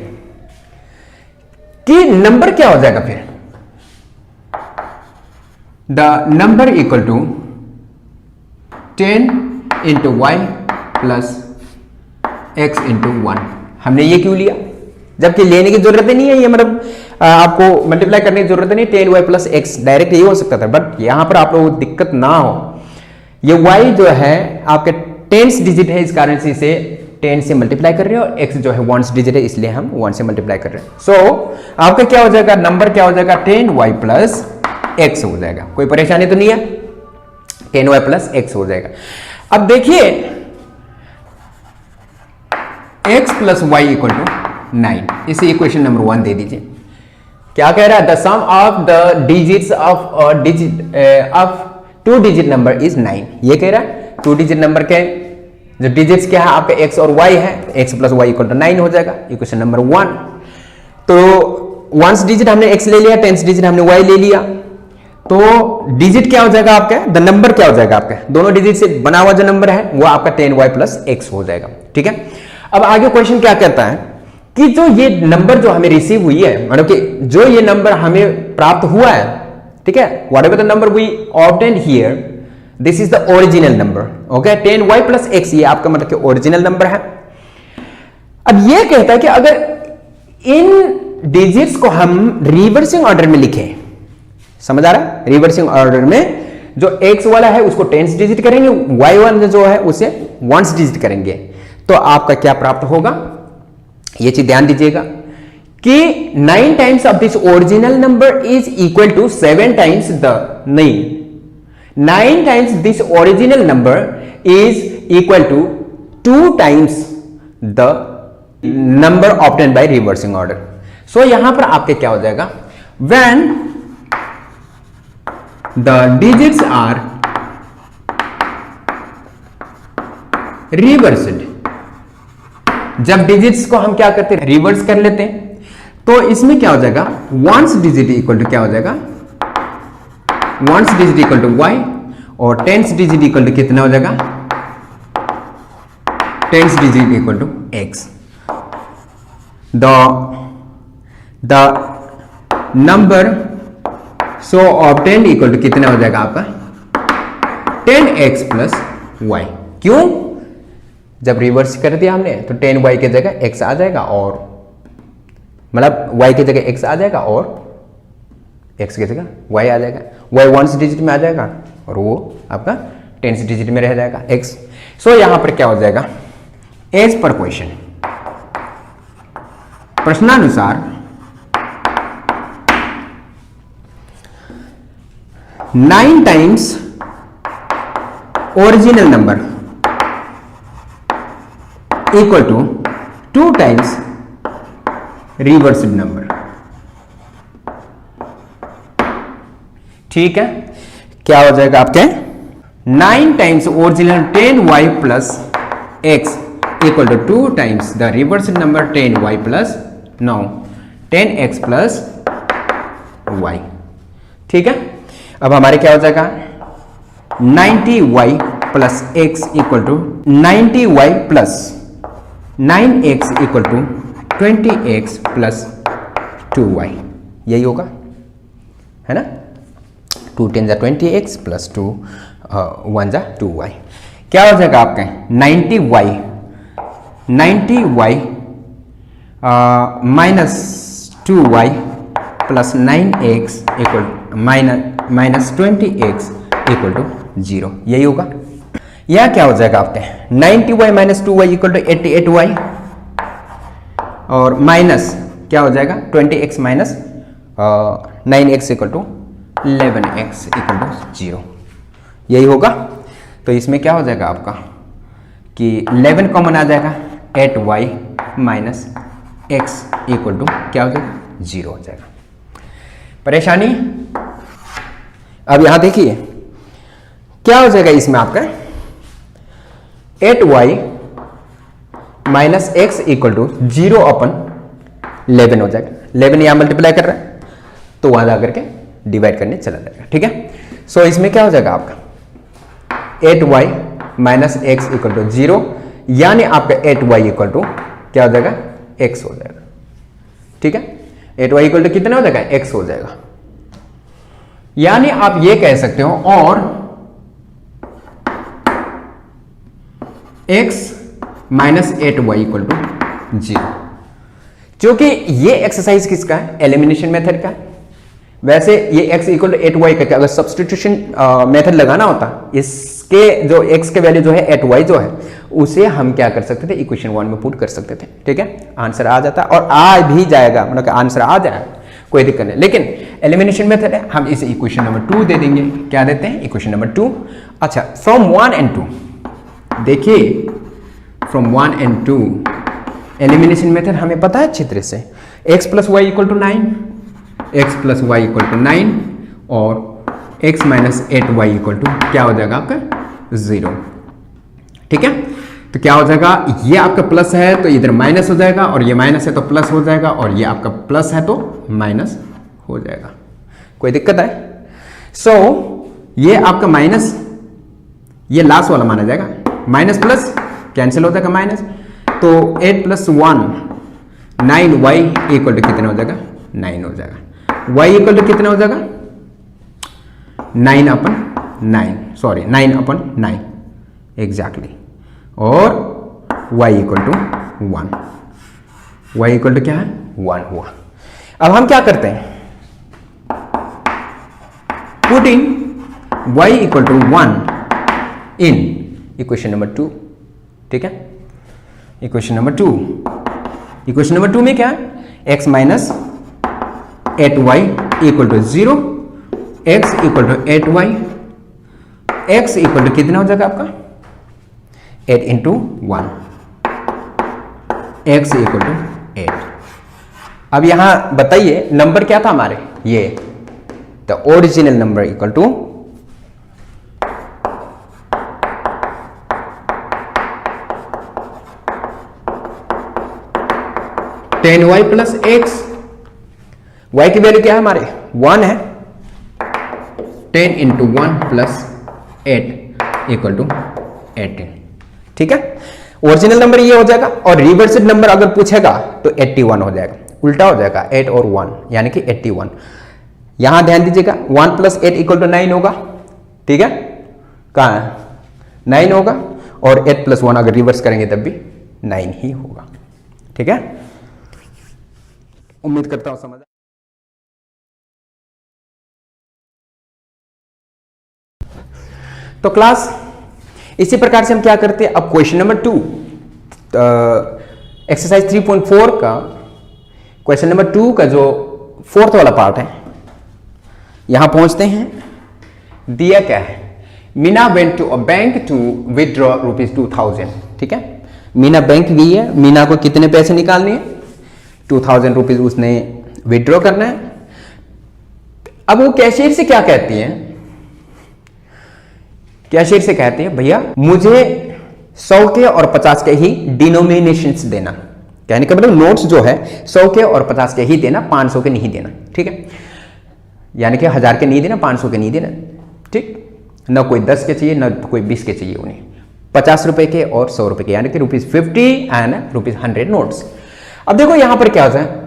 कि नंबर क्या हो जाएगा फिर, the number equal to 10 into y plus x into 1। हमने ये क्यों लिया, जबकि लेने की जरूरत नहीं है, ये मतलब आपको मल्टीप्लाई करने की जरूरत नहीं, 10y प्लस एक्स डायरेक्ट ये हो सकता था, बट यहां पर आप लोगों को दिक्कत ना हो, ये y जो है आपके 10s डिजिट है, इस कारण से इसे 10 से मल्टीप्लाई कर रहे हो, x जो है 1s डिजिट है इसलिए हम 1 से मल्टीप्लाई कर रहे हैं। सो आपका क्या हो जाएगा, नंबर क्या हो जाएगा, 10y प्लस x हो जाएगा। कोई परेशानी तो नहीं है, 10y प्लस x हो जाएगा। अब देखिए x plus y equal to 9, इसे इक्वेशन नंबर 1 दे दीजिए। क्या कह रहा है, the sum of the digits of 2 digit number is 9। ये कह रहा है 2 डिजिट नंबर के जो डिजिट्स क्या है आपका x और y है, x plus y equal to 9 हो जाएगा, इक्वेशन नंबर 1। तो 1s डिजिट हमने x ले लिया, 10s डिजिट हमने y ले लिया, तो डिजिट क्या हो जाएगा आपका, द नंबर क्या हो जाएगा आपका, दोनों डिजिट से बना हुआ जो नंबर है वो आपका 10y प्लस x हो जाएगा। ठीक है, अब आगे क्वेश्चन क्या कहता है कि जो ये नंबर जो हमें रिसीव हुई है, मतलब कि जो ये नंबर हमें प्राप्त हुआ है, ठीक है, whatever the number we obtained here, this is the original number. Okay, 10y plus x ये आपका मतलब कि ओरिजिनल नंबर है। अब ये कहता है कि अगर इन डिजिट्स को हम रिवर्सिंग ऑर्डर में लिखें, समझ आ रहा है, रिवर्सिंग ऑर्डर में जो x वाला है उसको 10s डिजिट करेंगे, y वाला जो है उसे 1s डिजिट करेंगे, तो आपका क्या प्राप्त होगा, ये चीज ध्यान दीजिएगा कि 9 times of this original number is equal to 7 times the, नहीं, 9 times this original number is equal to 2 times the number obtain by reversing order. So यहां पर आपके क्या हो जाएगा, when the digits are reversed, जब डिजिट्स को हम क्या करते हैं, रिवर्स कर लेते हैं, तो इसमें क्या हो जाएगा, 1s डिजिट इक्वल टू क्या हो जाएगा, 1s digit equal to y और 10s डिजिट इक्वल टू कितना हो जाएगा, 10s digit equal to x। The number so obtained equal to कितना हो जाएगा आपका, 10x प्लस y। क्यों, जब रिवर्स कर दिया हमने तो 10y की जगह x आ जाएगा, और मतलब y की जगह x आ जाएगा और x की जगह y आ जाएगा, y 1s डिजिट में आ जाएगा और वो आपका 10s डिजिट में रह जाएगा x। सो यहां पर क्या हो जाएगा, एज पर क्वेश्चन, प्रश्नानुसार 9 times original number equal to 2 times reversed number. ठीक है, क्या हो जाएगा आपके 9 times original 10y plus x equal to 2 times the reverse number 10y plus 9 10x plus y। ठीक है, अब हमारे क्या हो जाएगा 90y plus x equal to 90y plus 9x equal to 20x plus 2y। यही होगा, है ना। 2 10 जा 20x प्लस 2 1 जा 2y। क्या हो जाएगा आपके 90y minus 2y plus 9x equal minus 20x equal to 0। यही होगा। यह क्या हो जाएगा आपके 90y minus 2y equal to 88y और माइनस क्या हो जाएगा 20x minus 9x equal to 11x equal to 0। यही होगा। तो इसमें क्या हो जाएगा आपका कि 11 कॉमन आ जाएगा 8y minus x equal to क्या हो जाएगा 0 हो जाएगा। परेशानी अब यहां देखिए क्या हो जाएगा इसमें आपका 8y minus x equal to 0 upon 11 हो जाएगा। 11 यहां मल्टीप्लाई कर रहा है तो वहां जाकर के डिवाइड करने चला जाएगा। ठीक है, सो इसमें क्या हो जाएगा आपका 8y minus x equal to 0 यानी आपका 8y इक्वल टू क्या हो जाएगा x हो जाएगा। ठीक है, 8y इक्वल टू कितना हो जाएगा x हो जाएगा। यानी आप ये कह सकते हो और x minus 8y equal to 0। क्योंकि ये एक्सरसाइज किसका है एलिमिनेशन मेथड का है। वैसे ये x इक्वल टू 8y करके अगर सब्सटीट्यूशन मेथड लगाना होता इसके जो x के वैल्यू जो है 8y जो है उसे हम क्या कर सकते थे इक्वेशन 1 में पुट कर सकते थे। ठीक है, आंसर आ जाता और आ भी जाएगा, मतलब आंसर आ जाएगा, कोई दिक्कत नहीं। लेकिन एलिमिनेशन मेथड है, हम इसे इक्वेशन नंबर 2 दे देंगे। क्या देते हैं इक्वेशन नंबर 2। अच्छा, फ्रॉम 1 and 2 देखिए, फ्रॉम 1 and 2 एलिमिनेशन मेथड हमें पता है अच्छी तरह से x plus y equal to 9, x plus y equal to 9 और x minus 8y equal to क्या हो जाएगा आपका 0। ठीक है, तो क्या हो जाएगा ये आपका प्लस है तो इधर माइनस हो जाएगा और ये माइनस है तो प्लस हो जाएगा और ये आपका प्लस है तो माइनस हो जाएगा। कोई दिक्कत है। सो ये आपका माइनस ये लास्ट वाला माना जाएगा, माइनस प्लस कैंसिल हो जाएगा माइनस, तो 8 प्लस 1 9y इक्वल टू कितना हो जाएगा 9 हो जाएगा। y इक्वल टू कितना हो जाएगा 9 अपन 9 सॉरी 9 अपन 9 एग्जैक्टली और y equal to 1, y equal to क्या है 1 हुआ। अब हम क्या करते हैं putting y equal to 1 in equation number 2। ठीक है, इक्वेशन नंबर 2, इक्वेशन नंबर 2 में क्या है x minus 8y equal to 0, x equal to 8y, x equal to कितना हो जाएगा आपका 8 इंटू 1, x इक्वल टू 8। अब यहां बताइए नंबर क्या था हमारे ये the original number equal to 10y plus x। y की वैल्यू क्या है हमारे 1 है, 10 इंटू 1 प्लस 8 इक्वल टू 18। ठीक है, ओरिजिनल नंबर ये हो जाएगा और रिवर्सिड नंबर अगर पूछेगा तो 81 हो जाएगा, उल्टा हो जाएगा 8 और 1 यानी कि 81। यहां ध्यान दीजिएगा 1 प्लस 8 इक्वल टू 9 होगा। ठीक है, कहां है 9 होगा और 8 प्लस 1 अगर रिवर्स करेंगे तब भी 9 ही होगा। ठीक है, उम्मीद करता हूं समझ। तो क्लास इसी प्रकार से हम क्या करते हैं, अब क्वेश्चन नंबर 2 एक्सरसाइज 3.4 का क्वेश्चन नंबर 2 का जो 4th वाला पार्ट है यहां पहुंचते हैं। दिया क्या है, Meena went to a bank to withdraw ₹2000। ठीक है, मीना बैंक गई है, मीना को कितने पैसे निकालने हैं 2000 रुपीज उसने विथड्रॉ करना है। अब वो कैशियर से क्या कहती है कैशियर से कहते हैं भैया मुझे 100 के और 50 के ही डिनोमिनेशंस देना, कहने का मतलब नोट्स जो है 100 के और 50 के ही देना, 500 के नहीं देना, ठीक है, यानी कि 1000 के नहीं देना, 500 के नहीं देना, ठीक, ना कोई 10 के चाहिए ना कोई 20 के चाहिए उन्हें, 50 रुपए के और 100 रुपए के, यानी कि ₹50 एंड ₹100 नोट्स। अब देखो यहां पर क्या होता है,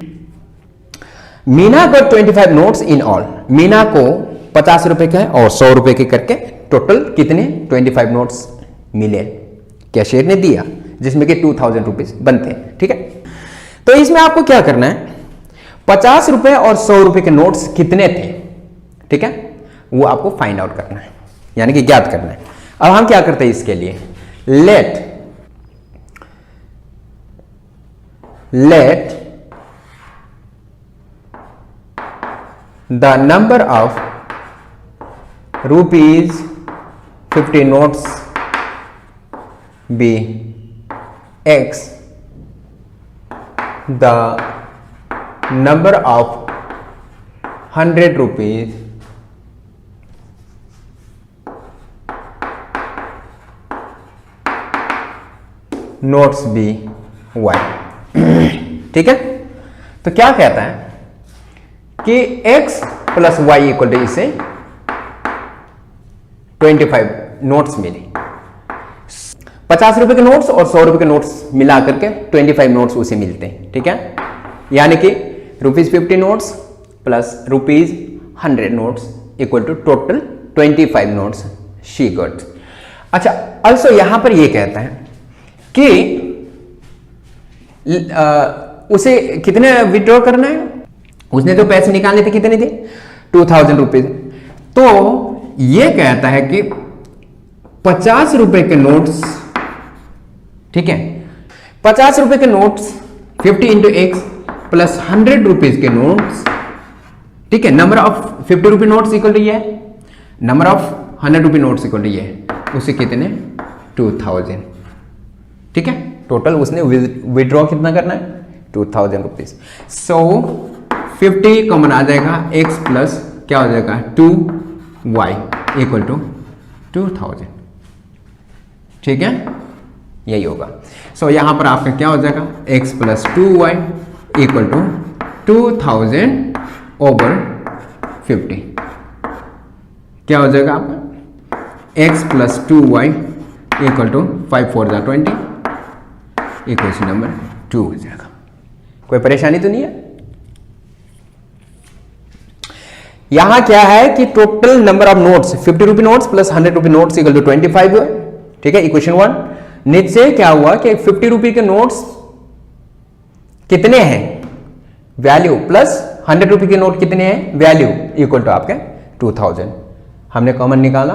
Meena got 25 notes in all, Meena को 50 रुपए के और 100 रुपए के करके टोटल कितने 25 नोट्स मिले, कैशियर ने दिया, जिसमें कि 2000 रुपीज बनते हैं, ठीक है। तो इसमें आपको क्या करना है, 50 रुपए और 100 रुपए के नोट्स कितने थे, ठीक है, वो आपको फाइंड आउट करना है, यानी कि ज्ञात करना है। अब हम क्या करते हैं इसके लिए, let the number of ₹50 notes be X, the number of ₹100 notes be Y, ठीक है। तो क्या कहता है कि X plus Y equal to इसे 25 नोट्स मिले, 50 रुपए के नोट्स और 100 रुपए के नोट्स मिला करके 25 नोट्स उसे मिलते हैं, ठीक है, यानी कि ₹50 notes plus ₹100 notes equal to total 25 notes she got. अच्छा, also यहां पर यह कहता है कि उसे कितने विड्रॉ करना है, उसने तो पैसे निकालने थे, कितने थे 2000 रुपीज, तो ये कहता है कि 50 रुपए के नोट्स, ठीक है, 50 रुपए के notes 50 into x plus 100 rupees के नोट्स, ठीक है, number of 50 rupee notes equal to ये, number of 100 rupee notes equal to ये, उसे कितने 2000, ठीक है, टोटल उसने विड्रॉ कितना करना है 2000 रुपीज। सो 50 कॉमन आ जाएगा, x प्लस क्या हो जाएगा 2y इक्वल टू 2000, ठीक है, यही होगा। सो यहां पर आपका क्या हो जाएगा x plus 2y equal to 2000 over 50, क्या हो जाएगा आपका x plus 2y equal to 5 4 20, equation number 2 हो जाएगा। कोई परेशानी तो नहीं है। यहां क्या है कि total number of notes 50 rupee notes plus 100 rupee notes equal to 25 हुए, ठीक है, इक्वेशन 1। नीचे क्या हुआ कि 50 रुपी के नोट्स कितने हैं वैल्यू प्लस 100 रुपी के नोट कितने हैं वैल्यू इक्वल टू आपके 2000। हमने कॉमन निकाला,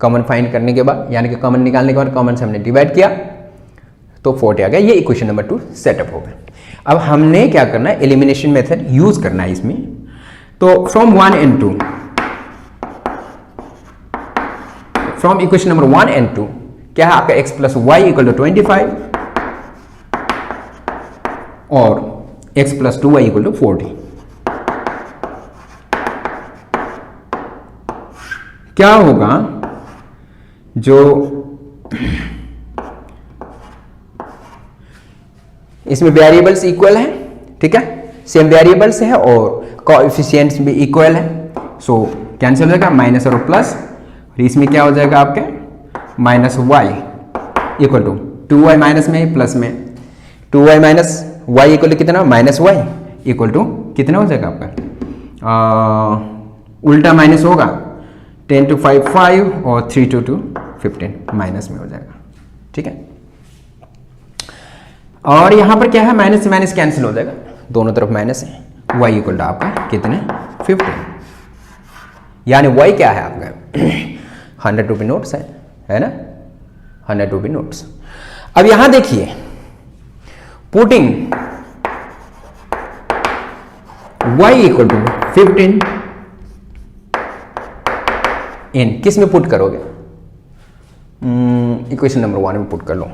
कॉमन फाइंड करने के बाद यानी कि कॉमन निकालने के बाद कॉमन से हमने डिवाइड किया तो 40 आ गया। ये इक्वेशन नंबर 2 सेटअप हो गया। अब हमने क्या करना है, एलिमिनेशन मेथड यूज करना है इसमें। तो from 1 and 2, from equation number 1 and 2 क्या है आपका x plus y equal to 25 और x plus 2y equal to 40। क्या होगा, जो इसमें वेरिएबल्स इक्वल है, ठीक है, सेम वेरिएबल्स है और कोएफिशिएंट्स भी इक्वल है, सो कैंसिल हो जाएगा माइनस और प्लस, और इसमें क्या हो जाएगा आपके minus y equal to 2y minus में प्लस में 2y minus y equal to कितना माइनस वाई इक्वल टू कितना हो जाएगा आपका उल्टा माइनस होगा 10 to 5 5 और 3 to 2 15 माइनस में हो जाएगा, ठीक है। और यहां पर क्या है माइनस से माइनस कैंसिल हो जाएगा, दोनों तरफ माइनस है, y इक्वल टू आपका कितने 15, यानी y क्या है आपका 100 रुपी नोट्स है ना, 100 रुपी नोट्स। अब यहां देखिए पुटिंग y इक्वल टू 15 इन किस में पुट करोगे, इक्वेशन नंबर 1 में पुट कर लो,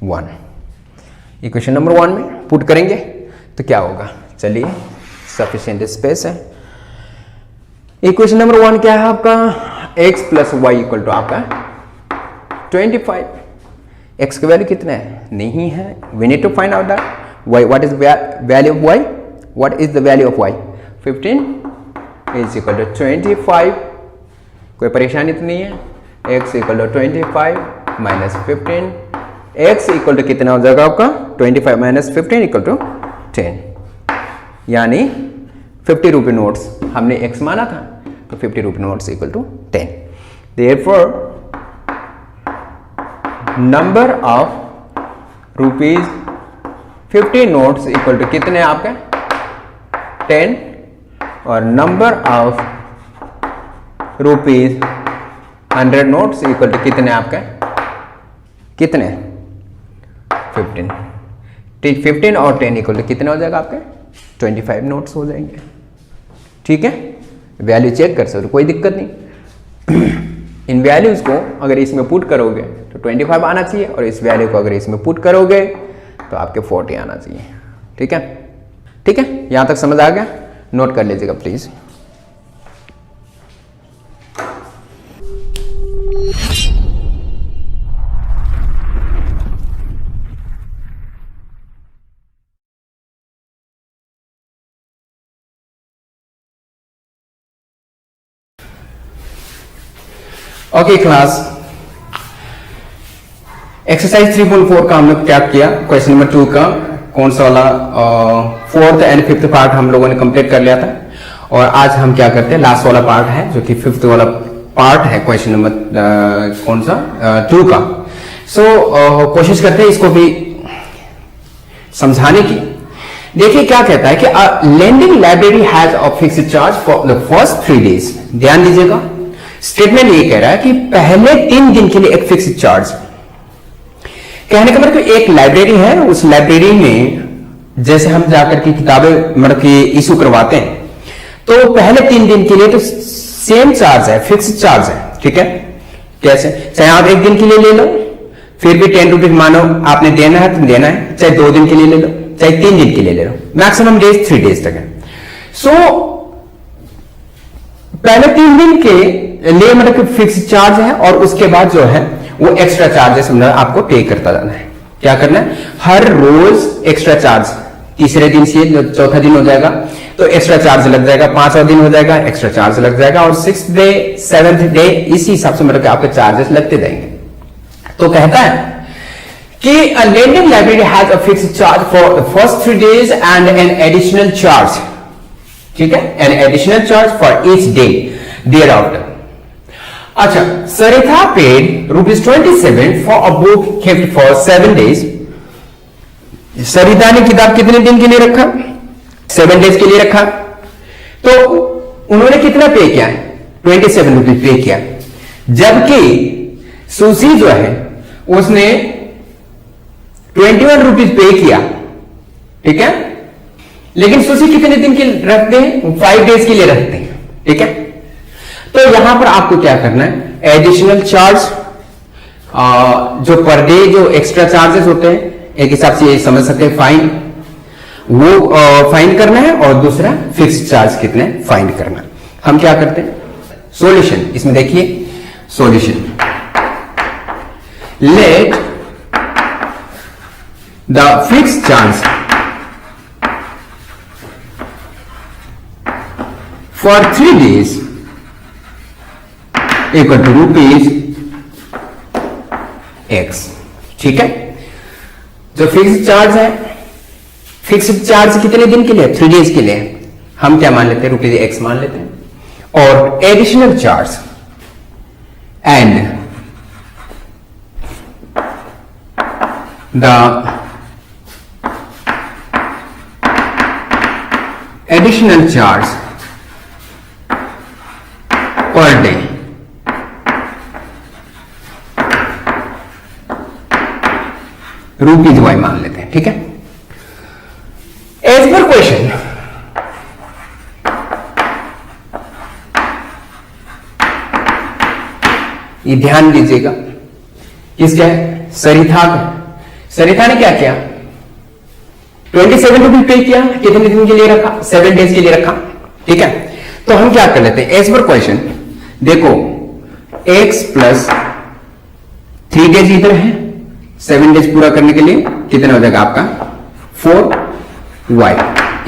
1 इक्वेशन नंबर 1 में पुट करेंगे तो क्या होगा, चलिए सफिशिएंट स्पेस है। इक्वेशन नंबर 1 क्या है आपका x plus y equal to आपका 25। x का वैल्यू कितना है? नहीं है। We need to find out that y, what is value of y, what is the value of y? 15 is equal to 25। कोई परेशानी तो नहीं है? x equal to 25 minus 15, x equal to कितना हो जाएगा आपका? 25 माइनस 15 इक्वल टू 10, यानी 50 रुपये नोट्स हमने x माना था, तो 50 रुपये notes equal to 10। Therefore number of rupees 50 notes equal to कितने आपके? 10, और number of rupees 100 notes equal to कितने आपके? कितने? 15। 15 और 10 इक्वल टू कितने हो जाएगा आपके? 25 नोट्स हो जाएंगे। ठीक है, वैल्यू चेक कर सकते हो, कोई दिक्कत नहीं। इन वैल्यूज को अगर इसमें पुट करोगे तो 25 आना चाहिए, और इस वैल्यू को अगर इसमें पुट करोगे तो आपके 40 आना चाहिए। ठीक है, ठीक है, यहां तक समझ आ गया? नोट कर लीजिएगा प्लीज। ओके क्लास, एक्सरसाइज 3.4 का हम लोग क्या किया? क्वेश्चन नंबर 2 का कौन सा वाला 4th एंड 5th पार्ट हम लोगों ने कंप्लीट कर लिया था, और आज हम क्या करते हैं? लास्ट वाला पार्ट है जो कि 5th वाला पार्ट है, क्वेश्चन नंबर कौन सा 2 का। कोशिश करते हैं इसको भी समझाने की। देखिए क्या कहता है कि lending library has a fixed charge for the first 3 days। ध्यान दीजिएगा, स्टेटमेंट ये कह रहा है कि पहले 3 दिन के लिए एक फिक्स्ड चार्ज। कहने का मतलब एक लाइब्रेरी है, उस लाइब्रेरी में जैसे हम जाकर के किताबें मतलब कि इशू करवाते हैं, तो पहले 3 दिन के लिए तो सेम चार्ज है, फिक्स्ड चार्ज है। ठीक है, कैसे? चाहे आप 1 दिन के लिए ले लो, फिर भी 10 रुपीज मानो आपने देना है तो देना है, चाहे 2 दिन के लिए ले लो, चाहे 3 दिन के लिए ले लो, मैक्सिमम डेज 3 days तक है। पहले 3 दिन के लिए मतलब कि फिक्स चार्ज है, और उसके बाद जो है वो एक्स्ट्रा चार्जेस आपको पे करता जाना है। क्या करना है? हर रोज एक्स्ट्रा चार्ज, तीसरे दिन से चौथा दिन हो जाएगा तो एक्स्ट्रा चार्ज लग जाएगा, 5वां दिन हो जाएगा एक्स्ट्रा चार्ज लग जाएगा, और 6th डे 7th डे इसी हिसाब से मतलब कि आपके चार्जेस लगते जाएंगे। तो कहता है कि a lending library has a fixed charge for the first 3 days and an additional charge, ठीक है, an additional charge for each day thereafter। अच्छा, सरिता paid ₹27 for a book kept for 7 days। सरिता ने किताब कितने दिन के लिए रखा? 7 days के लिए रखा, तो उन्होंने कितना पे किया? 27 रुपीज पे किया, जबकि सुशी जो है उसने 21 रुपीज पे किया। ठीक है, लेकिन सुशी कितने दिन के लिए रखते हैं? 5 days के लिए रखते हैं। ठीक है, तो यहां पर आपको क्या करना है? एडिशनल चार्ज, जो पर डे जो एक्स्ट्रा चार्जेस होते हैं, एक हिसाब से ये समझ सकते हैं, फाइन, वो फाइंड करना है, और दूसरा फिक्स्ड चार्ज कितने फाइंड करना है। हम क्या करते हैं? सॉल्यूशन, इसमें देखिए solution, let the fixed charge for 3 days equal to rupees x। ठीक है, जो फिक्स्ड चार्ज है, फिक्स्ड चार्ज कितने दिन के लिए? 3 days के लिए। हम क्या मान लेते हैं? रुपीज x मान लेते हैं, और additional charge and the additional charge per day rupees y मान लेते हैं। ठीक है, एज पर क्वेश्चन ये ध्यान दीजिएगा, किसका है? सरिता का। सरिता ने क्या किया? 27 रुपीज पे किया, कितने दिन के लिए रखा? 7 days के लिए रखा। ठीक है, तो हम क्या कर लेते हैं? एज पर क्वेश्चन देखो, x प्लस 3 डेज इधर है, 7 डेज पूरा करने के लिए कितना हो जाएगा आपका 4y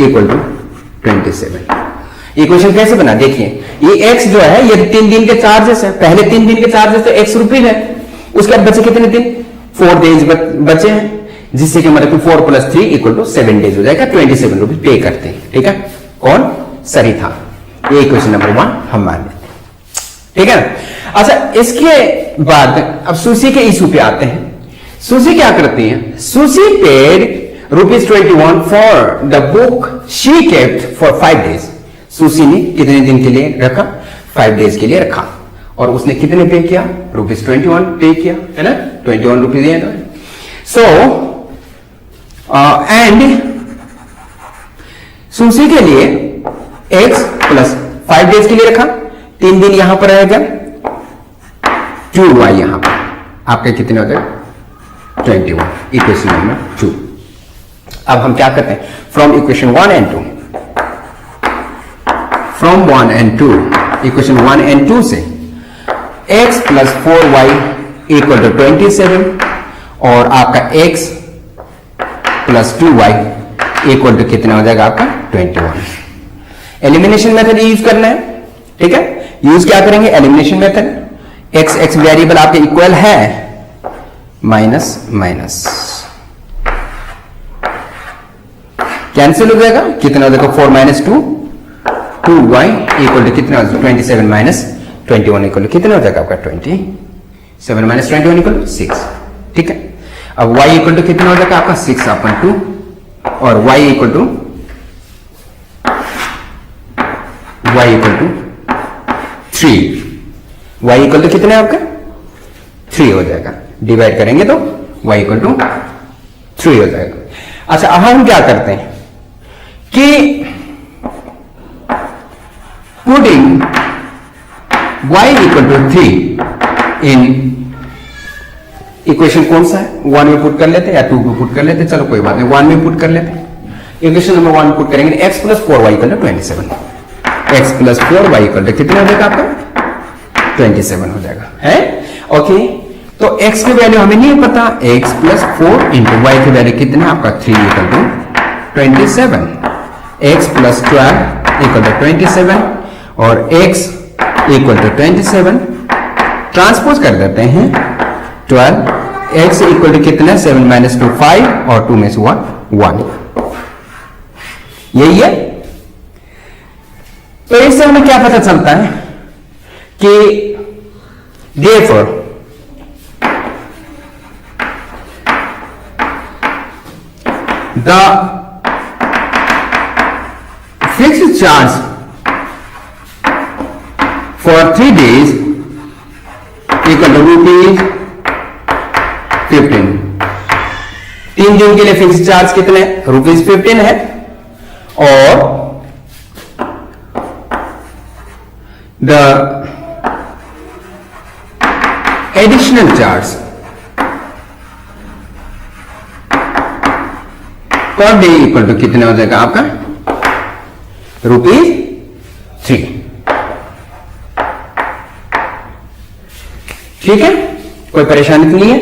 इक्वल टू 27। इक्वेशन कैसे बना देखिए, ये x जो है ये 3 दिन के चार्जेस है, पहले 3 दिन के चार्जेस तो x रुपीज है, उसके बाद बचे कितने दिन 4 डेज बचे हैं, जिससे कि मतलब 4 प्लस 3 इक्वल टू 7 डेज हो जाएगा, 27 रुपीज पे करते हैं। ठीक है, कौन सही था, ये इक्वेशन नंबर 1 हम मान लेते हैं। ठीक है ना। अच्छा इसके बाद अब सुशी के इशू पे आते हैं। सुशी क्या करती है, sushi paid ₹21 for the book she kept for 5 days. Sushi ने कितने दिन के लिए रखा, 5 डेज के लिए रखा, और उसने कितने पे किया, ₹21 पे किया, है ना, 21 रुपीज दिए। सो एंड सुशी के लिए x प्लस 5 डेज के लिए रखा, 3 दिन यहां पर रहेगा, 2y यहां पर आपके कितने हो गए 21, इक्वेशन नंबर 2। अब हम क्या करते हैं, from equation 1 and 2, from 1 and 2, equation 1 and 2 से x plus 4y equal to 27 और आपका x plus 2y equal to कितना हो जाएगा आपका 21। एलिमिनेशन मेथड यूज करना है। ठीक है, यूज क्या करेंगे, एलिमिनेशन मेथड। x वेरिएबल आपके इक्वल है माइनस माइनस कैंसिल हो जाएगा, कितना हो जाएगा 4 माइनस 2, 2y इक्वल टू कितना 27 माइनस 21 इक्वल टू कितना हो जाएगा आपका 27 माइनस 21 इक्वल टू 6। ठीक है, अब y इक्वल टू कितना हो जाएगा आपका 6/2 और y equal to 3, y equal to कितना है आपका 3 हो जाएगा, डिवाइड करेंगे तो y इक्वल टू 3 हो जाएगा। अच्छा अब हम क्या करते हैं कि putting y equal to 3 in equation कौन सा है, 1 में पुट कर लेते हैं या 2 में पुट कर लेते हैं, चलो कोई बात नहीं 1 में पुट कर लेते हैं। इक्वेशन नंबर 1 पुट करेंगे, x plus 4y equal to 27, x plus 4y equal to कितना हो जाएगा आपका 27 हो जाएगा, है ओके। तो x की वैल्यू हमें नहीं पता, x प्लस 4 इंटू वाई की वैल्यू कितना है आपका 3 equal to 27, x plus 12 equal to 27 और x इक्वल टू 27 ट्रांसपोज कर देते हैं 12, x इक्वल टू कितना 7 माइनस 2 5 और 2 में से 1 यही है। तो इससे हमें क्या पता चलता है कि therefore the fixed charge for 3 days equal to ₹15। 3 दिन के लिए फिक्स चार्ज कितने ₹15 है और the additional charge per day equal to कितना हो जाएगा आपका ₹3। ठीक है, कोई परेशानी तो नहीं है।